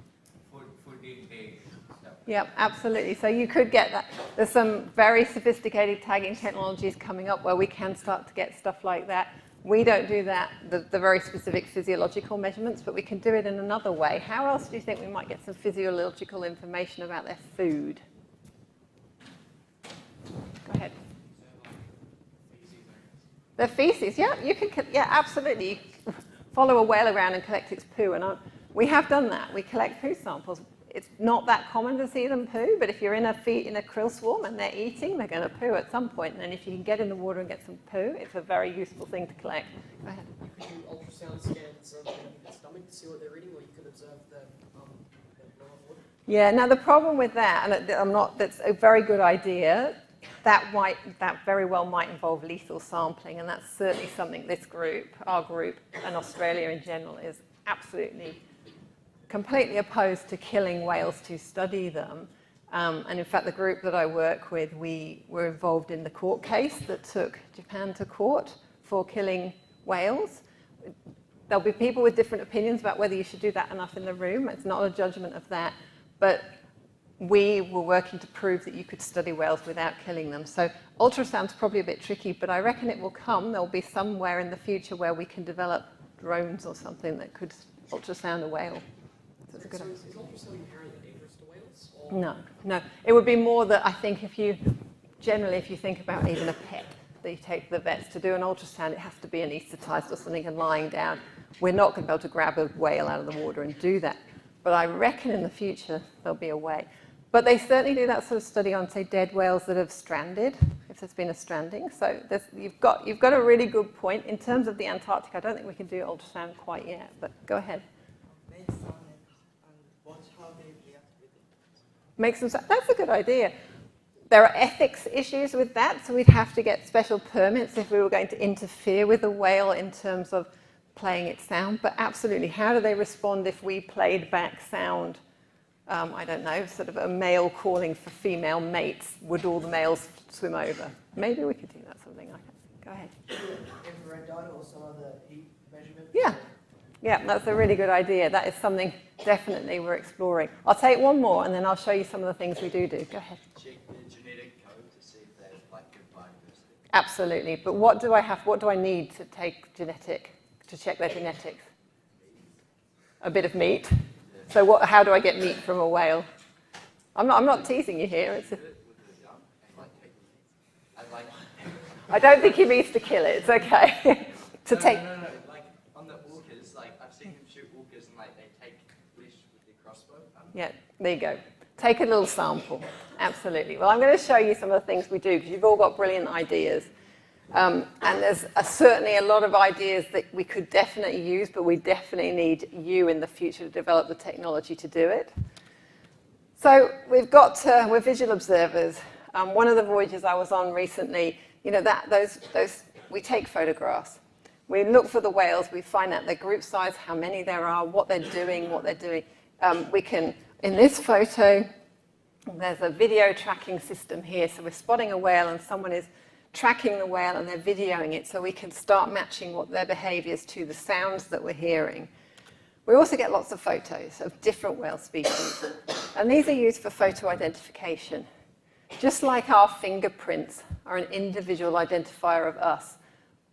food intake, stuff. Yeah, absolutely. So you could get that. There's some very sophisticated tagging technologies coming up where we can start to get stuff like that. We don't do that, the very specific physiological measurements, but we can do it in another way. How else do you think we might get some physiological information about their food? Go ahead. Their feces, yeah, you can, yeah, absolutely. You follow a whale around and collect its poo, and we have done that. We collect poo samples. It's not that common to see them poo, but if you're in a krill swarm and they're eating, they're going to poo at some point. And then if you can get in the water and get some poo, it's a very useful thing to collect. Go ahead. You could do ultrasound scans of the stomach to see what they're eating, or you could observe the lower water. Yeah, now the problem with that, and that's a very good idea, that very well might involve lethal sampling, and that's certainly something this group, our group, and Australia in general, is absolutely completely opposed to killing whales to study them. And in fact, the group that I work with, we were involved in the court case that took Japan to court for killing whales. There'll be people with different opinions about whether you should do that enough in the room. It's not a judgment of that. But we were working to prove that you could study whales without killing them. So ultrasound's probably a bit tricky, but I reckon it will come. There'll be somewhere in the future where we can develop drones or something that could ultrasound a whale. So it's a good idea. Is ultrasound inherently dangerous to whales? Or? No. It would be more that I think if you think about even a pet that you take to the vets to do an ultrasound, it has to be anaesthetized or something and lying down. We're not going to be able to grab a whale out of the water and do that. But I reckon in the future there'll be a way. But they certainly do that sort of study on, say, dead whales that have stranded, if there's been a stranding. So you've got a really good point. In terms of the Antarctic, I don't think we can do ultrasound quite yet, but go ahead. Makes them, that's a good idea. There are ethics issues with that, so we'd have to get special permits if we were going to interfere with a whale in terms of playing its sound. But absolutely, how do they respond if we played back sound? I don't know, sort of a male calling for female mates. Would all the males swim over? Maybe we could do that, something like that. Go ahead. Infrared data or some other heat measurement? Yeah, that's a really good idea. That is something definitely we're exploring. I'll take one more and then I'll show you some of the things we do. Go ahead. Check the genetic code to see if there's like good biodiversity. Absolutely. But what do I need to check their genetics? A bit of meat. So how do I get meat from a whale? I'm not teasing you here. I don't think he means to kill it. It's okay. No, like on the orcas, like I've seen them shoot orcas and like they take flesh with their crossbow. Yeah, there you go. Take a little sample. Absolutely. Well, I'm going to show you some of the things we do because you've all got brilliant ideas. And there's certainly a lot of ideas that we could definitely use, but we definitely need you in the future to develop the technology to do it. So we're visual observers. One of the voyages I was on recently, we take photographs. We look for the whales, we find out their group size, how many there are, what they're doing. In this photo, there's a video tracking system here. So we're spotting a whale and someone is tracking the whale and they're videoing it so we can start matching what their behavior is to the sounds that we're hearing. We also get lots of photos of different whale species, and these are used for photo identification. Just like our fingerprints are an individual identifier of us,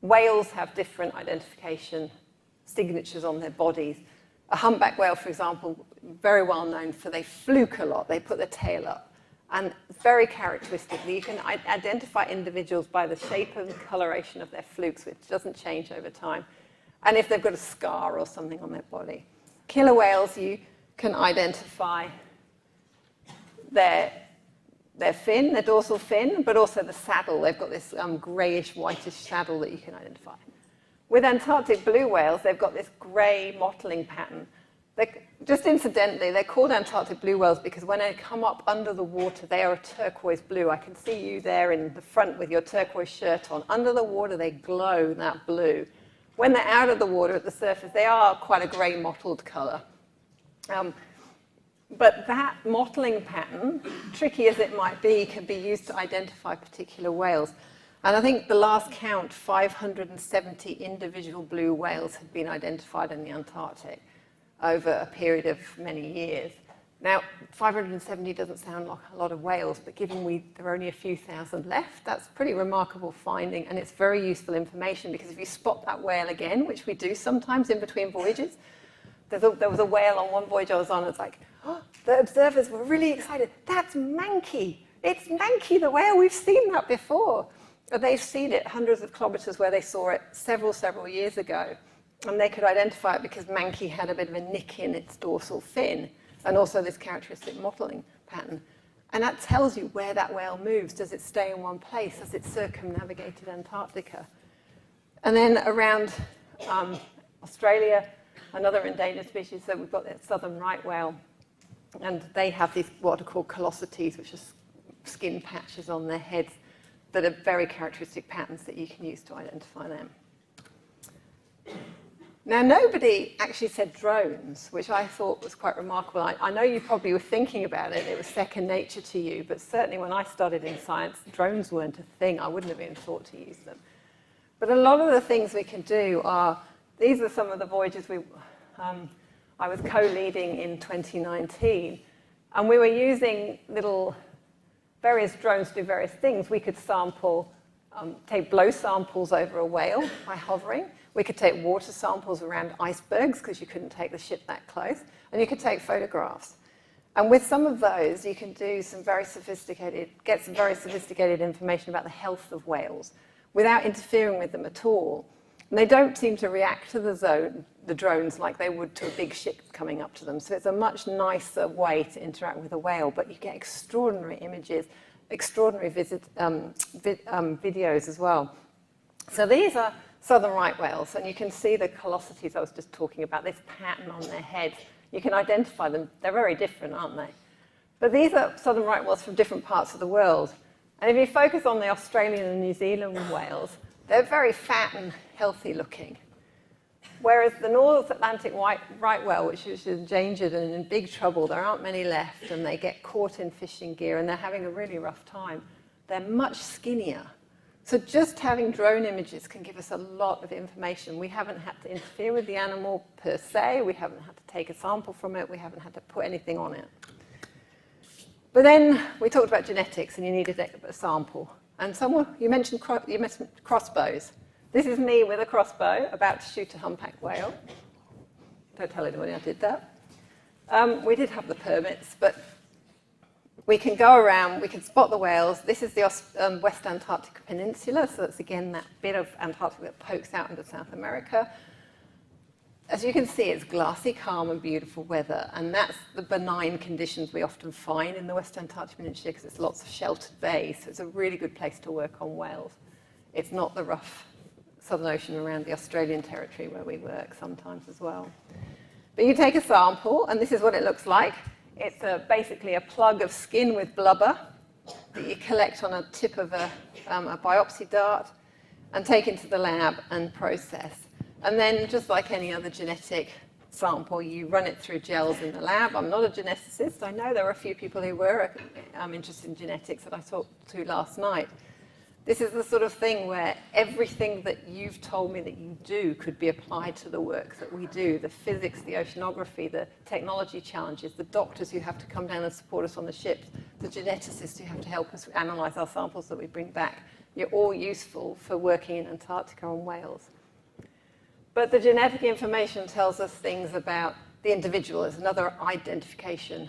whales have different identification signatures on their bodies. A humpback whale, for example, very well known for they fluke a lot, they put their tail up. And very characteristically, you can identify individuals by the shape and coloration of their flukes, which doesn't change over time. And if they've got a scar or something on their body. Killer whales, you can identify their fin, their dorsal fin, but also the saddle. They've got this greyish, whitish saddle that you can identify. With Antarctic blue whales, they've got this grey mottling pattern. Just incidentally, they're called Antarctic blue whales because when they come up under the water, they are a turquoise blue. I can see you there in the front with your turquoise shirt on. Under the water, they glow that blue. When they're out of the water at the surface, they are quite a grey mottled colour. But that mottling pattern, tricky as it might be, can be used to identify particular whales. And I think the last count, 570 individual blue whales had been identified in the Antarctic over a period of many years. Now, 570 doesn't sound like a lot of whales, but given there are only a few thousand left, that's a pretty remarkable finding, and it's very useful information because if you spot that whale again, which we do sometimes in between voyages, there was a whale on one voyage I was on, it's like, oh, the observers were really excited. That's Mankey. It's Mankey the whale. We've seen that before. But they've seen it hundreds of kilometres where they saw it several years ago. And they could identify it because Mankey had a bit of a nick in its dorsal fin and also this characteristic mottling pattern. And that tells you where that whale moves. Does it stay in one place? Has it circumnavigated Antarctica? And then around Australia, another endangered species, so we've got the southern right whale. And they have these what are called callosities, which are skin patches on their heads that are very characteristic patterns that you can use to identify them. Now, nobody actually said drones, which I thought was quite remarkable. I know you probably were thinking about it. It was second nature to you. But certainly when I started in science, drones weren't a thing. I wouldn't have even thought to use them. But a lot of the things we can do are, these are some of the voyages I was co-leading in 2019. And we were using various drones to do various things. We could sample, take blow samples over a whale by hovering. We could take water samples around icebergs because you couldn't take the ship that close. And you could take photographs. And with some of those, you can do get some very sophisticated information about the health of whales without interfering with them at all. And they don't seem to react to the drones like they would to a big ship coming up to them. So it's a much nicer way to interact with a whale, but you get extraordinary images, extraordinary videos as well. So these are southern right whales, and you can see the callosities I was just talking about, this pattern on their heads. You can identify them. They're very different, aren't they? But these are southern right whales from different parts of the world. And if you focus on the Australian and New Zealand whales, they're very fat and healthy looking. Whereas the North Atlantic right whale, which is endangered and in big trouble, there aren't many left, and they get caught in fishing gear, and they're having a really rough time. They're much skinnier. So just having drone images can give us a lot of information. We haven't had to interfere with the animal per se. We haven't had to take a sample from it. We haven't had to put anything on it. But then we talked about genetics, and you needed a sample. And you mentioned crossbows. This is me with a crossbow about to shoot a humpback whale. Don't tell anybody I did that. We did have the permits, but we can go around, we can spot the whales. This is the West Antarctic Peninsula, so that's again that bit of Antarctica that pokes out into South America. As you can see, it's glassy, calm, and beautiful weather, and that's the benign conditions we often find in the West Antarctic Peninsula because it's lots of sheltered bays, so it's a really good place to work on whales. It's not the rough Southern Ocean around the Australian territory where we work sometimes as well. But you take a sample, and this is what it looks like. It's basically a plug of skin with blubber that you collect on a tip of a biopsy dart and take into the lab and process. And then, just like any other genetic sample, you run it through gels in the lab. I'm not a geneticist. I know there were a few people who were interested in genetics that I talked to last night. This is the sort of thing where everything that you've told me that you do could be applied to the work that we do. The physics, the oceanography, the technology challenges, the doctors who have to come down and support us on the ships, the geneticists who have to help us analyse our samples that we bring back. You're all useful for working in Antarctica on whales. But the genetic information tells us things about the individual as another identification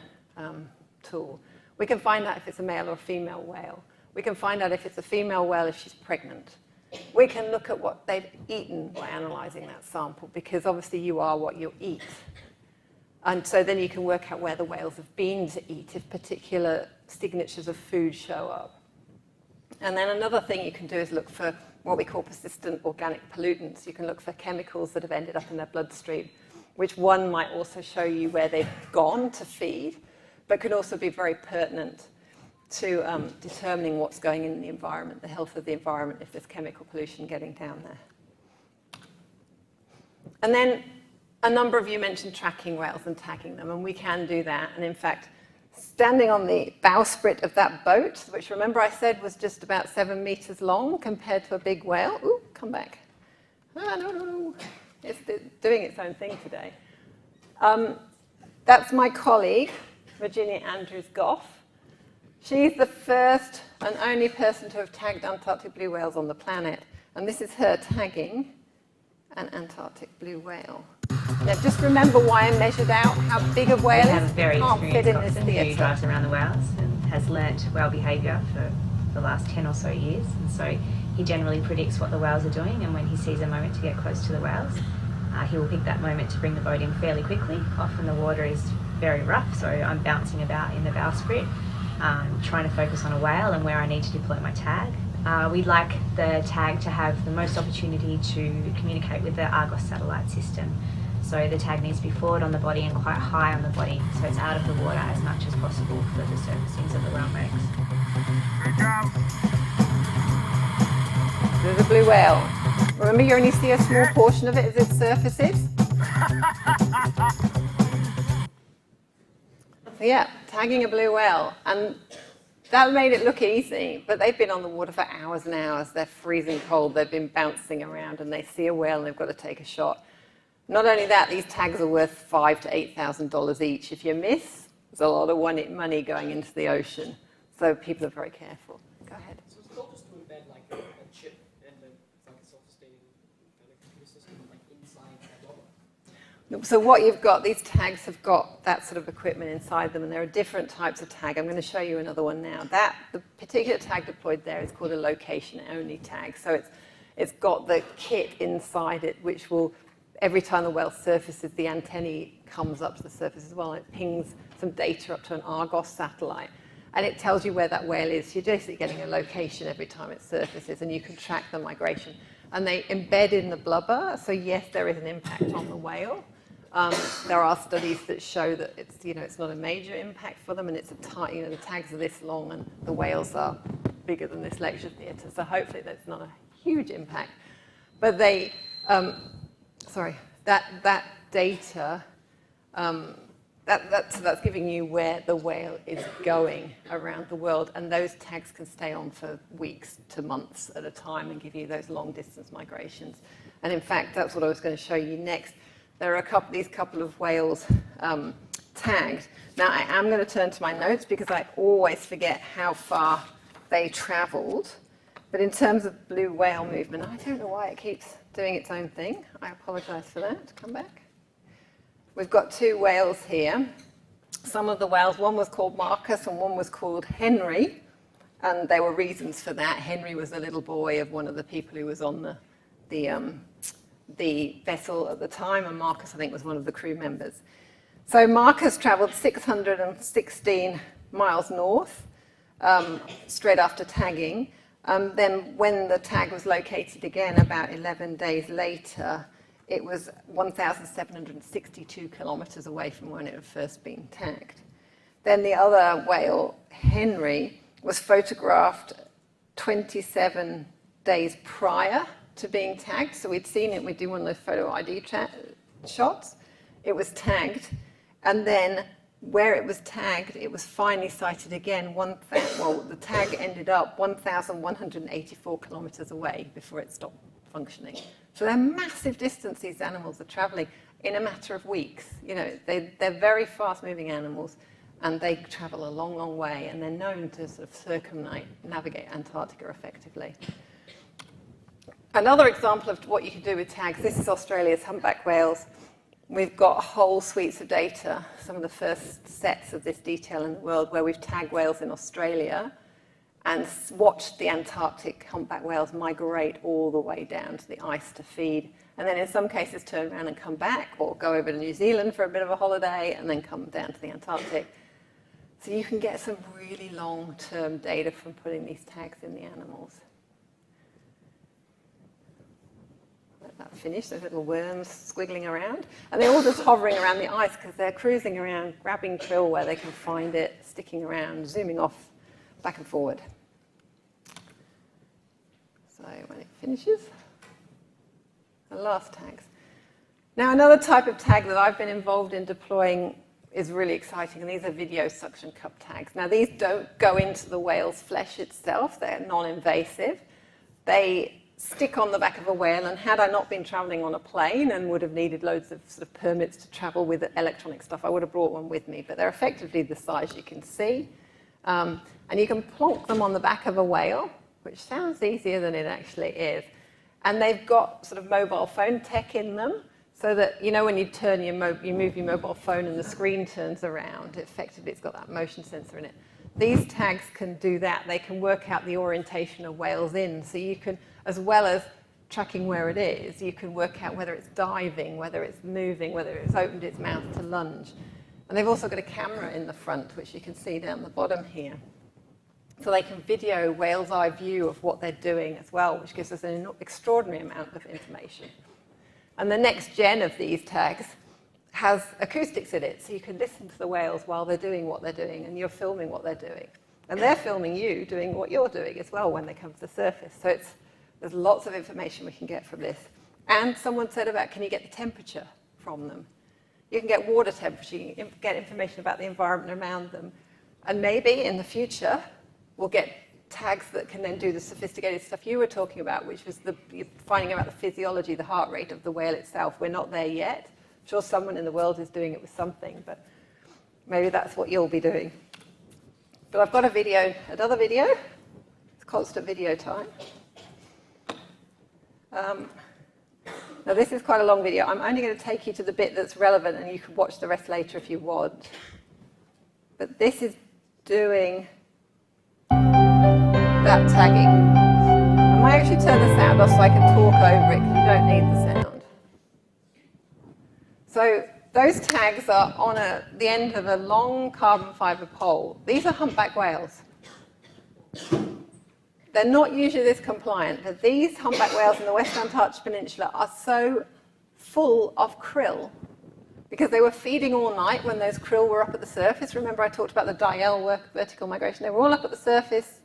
tool. We can find out if it's a male or a female whale. We can find out if it's a female whale if she's pregnant. We can look at what they've eaten by analysing that sample, because obviously you are what you eat. And so then you can work out where the whales have been to eat if particular signatures of food show up. And then another thing you can do is look for what we call persistent organic pollutants. You can look for chemicals that have ended up in their bloodstream, which one might also show you where they've gone to feed, but can also be very pertinent to determining what's going in the environment, the health of the environment, if there's chemical pollution getting down there. And then a number of you mentioned tracking whales and tagging them, and we can do that. And in fact, standing on the bowsprit of that boat, which remember I said was just about 7 meters long compared to a big whale. Ooh, come back. Ah, no. It's doing its own thing today. That's my colleague, Virginia Andrews-Goff. She's the first and only person to have tagged Antarctic blue whales on the planet. And this is her tagging an Antarctic blue whale. Now, just remember why I measured out how big a whale is. We have a very Can't fit in this experienced coxswain who theatre. drives around the whales and has learnt whale behaviour for the last 10 or so years. And so he generally predicts what the whales are doing, and when he sees a moment to get close to the whales, he will pick that moment to bring the boat in fairly quickly. Often the water is very rough, so I'm bouncing about in the bowsprit, trying to focus on a whale and where I need to deploy my tag. We'd like the tag to have the most opportunity to communicate with the Argos satellite system. So the tag needs to be forward on the body and quite high on the body, so it's out of the water as much as possible for the surfacings of the whale wrecks. There's a blue whale. Remember, you only see a small portion of it as it surfaces. So yeah, tagging a blue whale. And that made it look easy, but they've been on the water for hours and hours. They're freezing cold. They've been bouncing around, and they see a whale, and they've got to take a shot. Not only that, these tags are worth $5,000 to $8,000 each. If you miss, there's a lot of money going into the ocean. So people are very careful. Go ahead. So it's not just to embed like a chip and like a self-sustaining kind of computer system like inside that rubber? So what you've got, these tags have got that sort of equipment inside them, and there are different types of tag. I'm going to show you another one now. The particular tag deployed there is called a location-only tag. So it's got the kit inside it, which will, every time the whale surfaces, the antennae comes up to the surface as well, and it pings some data up to an Argos satellite. And it tells you where that whale is. You're basically getting a location every time it surfaces, and you can track the migration. And they embed in the blubber, so yes, there is an impact on the whale. There are studies that show that it's not a major impact for them, and it's the tags are this long, and the whales are bigger than this lecture theatre. So hopefully that's not a huge impact. But they, that data, that's giving you where the whale is going around the world, and those tags can stay on for weeks to months at a time and give you those long distance migrations. And in fact, that's what I was going to show you next. There are these couple of whales tagged. Now I am going to turn to my notes because I always forget how far they travelled. But in terms of blue whale movement, I don't know why it keeps doing its own thing. I apologise for that. Come back. We've got two whales here. Some of the whales, one was called Marcus and one was called Henry, and there were reasons for that. Henry was a little boy of one of the people who was on the vessel at the time, and Marcus, I think, was one of the crew members. So Marcus travelled 616 miles north, straight after tagging. Then when the tag was located again about 11 days later, it was 1,762 kilometres away from when it had first been tagged. Then the other whale, Henry, was photographed 27 days prior to being tagged. So we'd seen it, we'd do one of those photo ID shots. It was tagged. And then where it was tagged, it was finally sighted again. The tag ended up 1,184 kilometres away before it stopped functioning. So they're massive distance these animals are travelling in a matter of weeks. They're very fast-moving animals, and they travel a long, long way, and they're known to sort of circumnavigate Antarctica effectively. Another example of what you can do with tags, this is Australia's humpback whales. We've got whole suites of data, some of the first sets of this detail in the world, where we've tagged whales in Australia and watched the Antarctic humpback whales migrate all the way down to the ice to feed, and then in some cases turn around and come back, or go over to New Zealand for a bit of a holiday and then come down to the Antarctic. So you can get some really long-term data from putting these tags in the animals. Let that finish, those little worms squiggling around. And they're all just hovering around the ice because they're cruising around, grabbing krill where they can find it, sticking around, zooming off, back and forward. So when it finishes, the last tags. Now another type of tag that I've been involved in deploying is really exciting, and these are video suction cup tags. Now these don't go into the whale's flesh itself, they're non-invasive. They stick on the back of a whale, and had I not been travelling on a plane and would have needed loads of sort of permits to travel with electronic stuff, I would have brought one with me, but they're effectively the size you can see. And you can plonk them on the back of a whale, which sounds easier than it actually is. And they've got sort of mobile phone tech in them, so that, when you turn you move your mobile phone and the screen turns around, effectively it's got that motion sensor in it. These tags can do that. They can work out the orientation of whales in. So you can, as well as tracking where it is, you can work out whether it's diving, whether it's moving, whether it's opened its mouth to lunge. And they've also got a camera in the front, which you can see down the bottom here. So they can video whale's eye view of what they're doing as well, which gives us an extraordinary amount of information. And the next gen of these tags has acoustics in it, so you can listen to the whales while they're doing what they're doing, and you're filming what they're doing. And they're filming you doing what you're doing as well when they come to the surface. So there's lots of information we can get from this. And someone said about, can you get the temperature from them? You can get water temperature, you can get information about the environment around them. And maybe in the future, we'll get tags that can then do the sophisticated stuff you were talking about, which was finding out the physiology, the heart rate of the whale itself. We're not there yet. I'm sure someone in the world is doing it with something, but maybe that's what you'll be doing. But I've got a video, another video. It's constant video time. Now this is quite a long video. I'm only going to take you to the bit that's relevant, and you can watch the rest later if you want. But this is doing that tagging. I might actually turn the sound off so I can talk over it, because you don't need the sound. So those tags are on the end of a long carbon fiber pole. These are humpback whales. They're not usually this compliant, but these humpback whales in the West Antarctic Peninsula are so full of krill because they were feeding all night when those krill were up at the surface. Remember I talked about the diel work, vertical migration. They were all up at the surface.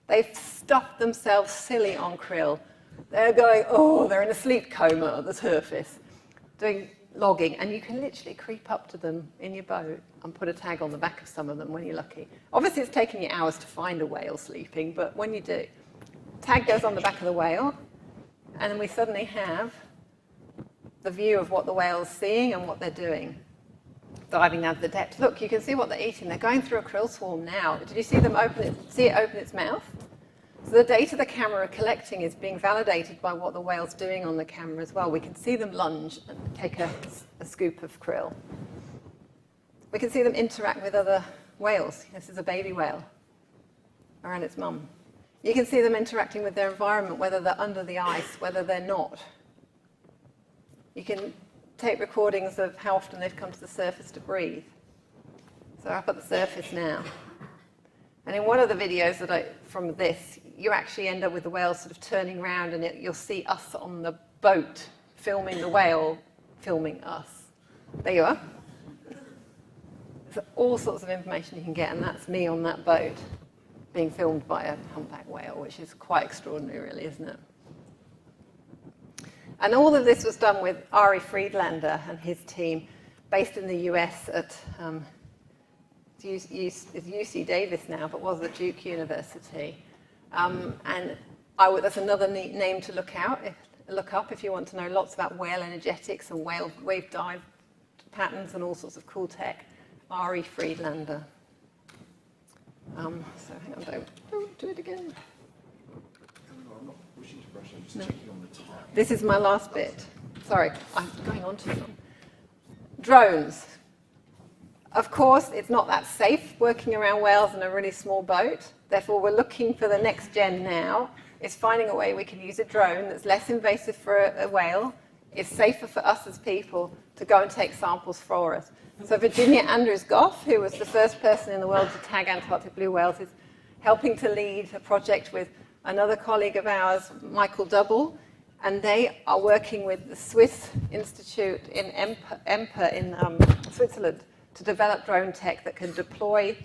They've stuffed themselves silly on krill. They're going, oh, they're in a sleep coma at the surface, doing logging, and you can literally creep up to them in your boat and put a tag on the back of some of them when you're lucky. Obviously, it's taking you hours to find a whale sleeping, but when you do, tag goes on the back of the whale, and then we suddenly have the view of what the whale's seeing and what they're doing, diving down to the depth. Look, you can see what they're eating. They're going through a krill swarm now. Did you see them see it open its mouth? So the data the camera are collecting is being validated by what the whale's doing on the camera as well. We can see them lunge and take a scoop of krill. We can see them interact with other whales. This is a baby whale around its mum. You can see them interacting with their environment, whether they're under the ice, whether they're not. You can take recordings of how often they've come to the surface to breathe. So they're up at the surface now. And in one of the videos from this, you actually end up with the whale sort of turning around, and you'll see us on the boat filming the whale, filming us. There you are. There's all sorts of information you can get, and that's me on that boat being filmed by a humpback whale, which is quite extraordinary, really, isn't it? And all of this was done with Ari Friedlander and his team, based in the US at it's UC Davis now, but was at Duke University. And that's another neat name to look up if you want to know lots about whale energetics and wave dive patterns and all sorts of cool tech. Ari Friedlander. So hang on, don't do it again. I'm not wishing to brush, I'm just checking on the time. This is my last bit. Sorry, I'm going on too long. Drones. Of course, it's not that safe working around whales in a really small boat. Therefore, we're looking for the next gen now. It's finding a way we can use a drone that's less invasive for a whale. It's safer for us as people to go and take samples for us. So Virginia Andrews Goff, who was the first person in the world to tag Antarctic blue whales, is helping to lead a project with another colleague of ours, Michael Double, and they are working with the Swiss Institute in Emper in Switzerland to develop drone tech that can deploy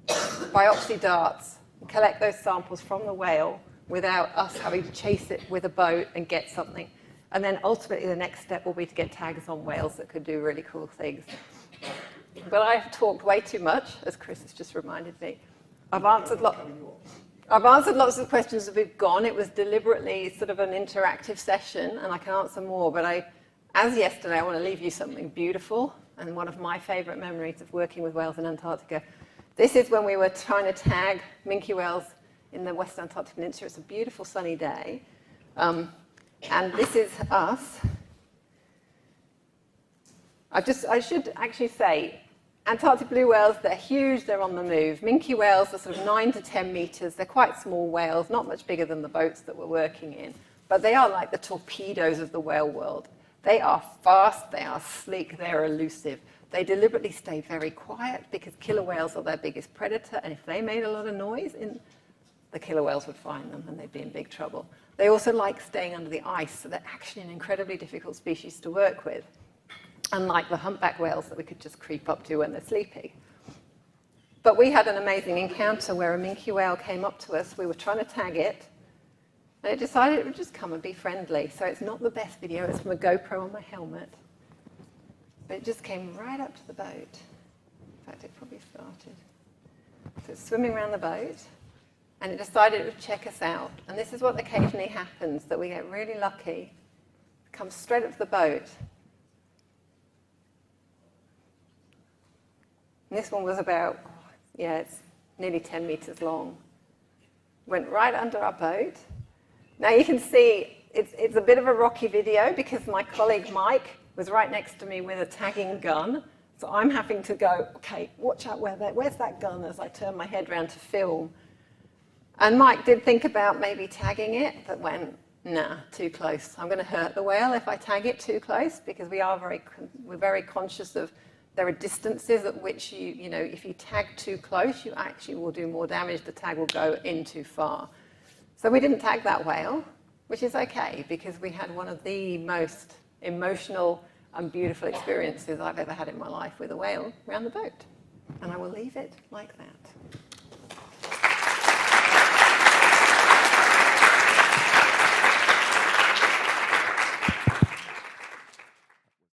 biopsy darts and collect those samples from the whale without us having to chase it with a boat and get something. And then ultimately the next step will be to get tags on whales that could do really cool things. But I've talked way too much, as Chris has just reminded me. I've answered lots of questions as we've gone. It was deliberately sort of an interactive session, and I can answer more. But as yesterday, I want to leave you something beautiful, and one of my favorite memories of working with whales in Antarctica. This is when we were trying to tag minke whales in the West Antarctic Peninsula. It's a beautiful sunny day. And this is us. I should actually say, Antarctic blue whales, they're huge, they're on the move. Minke whales are sort of 9 to 10 meters. They're quite small whales, not much bigger than the boats that we're working in. But they are like the torpedoes of the whale world. They are fast, they are sleek, they're elusive. They deliberately stay very quiet because killer whales are their biggest predator, and if they made a lot of noise, the killer whales would find them and they'd be in big trouble. They also like staying under the ice, so they're actually an incredibly difficult species to work with, unlike the humpback whales that we could just creep up to when they're sleeping. But we had an amazing encounter where a minke whale came up to us. We were trying to tag it, and it decided it would just come and be friendly. So it's not the best video, it's from a GoPro on my helmet. But it just came right up to the boat. In fact, it probably started. So it's swimming around the boat, and it decided it would check us out. And this is what occasionally happens, that we get really lucky. It comes straight up to the boat. And this one was about, it's nearly 10 meters long. Went right under our boat. Now you can see it's a bit of a rocky video because my colleague Mike was right next to me with a tagging gun. So I'm having to go, okay, watch out, where's that gun, as I turn my head around to film. And Mike did think about maybe tagging it, but went, nah, too close. I'm going to hurt the whale if I tag it too close, because we're very conscious of there are distances at which if you tag too close, you actually will do more damage. The tag will go in too far. So we didn't tag that whale, which is okay, because we had one of the most emotional and beautiful experiences I've ever had in my life with a whale around the boat. And I will leave it like that.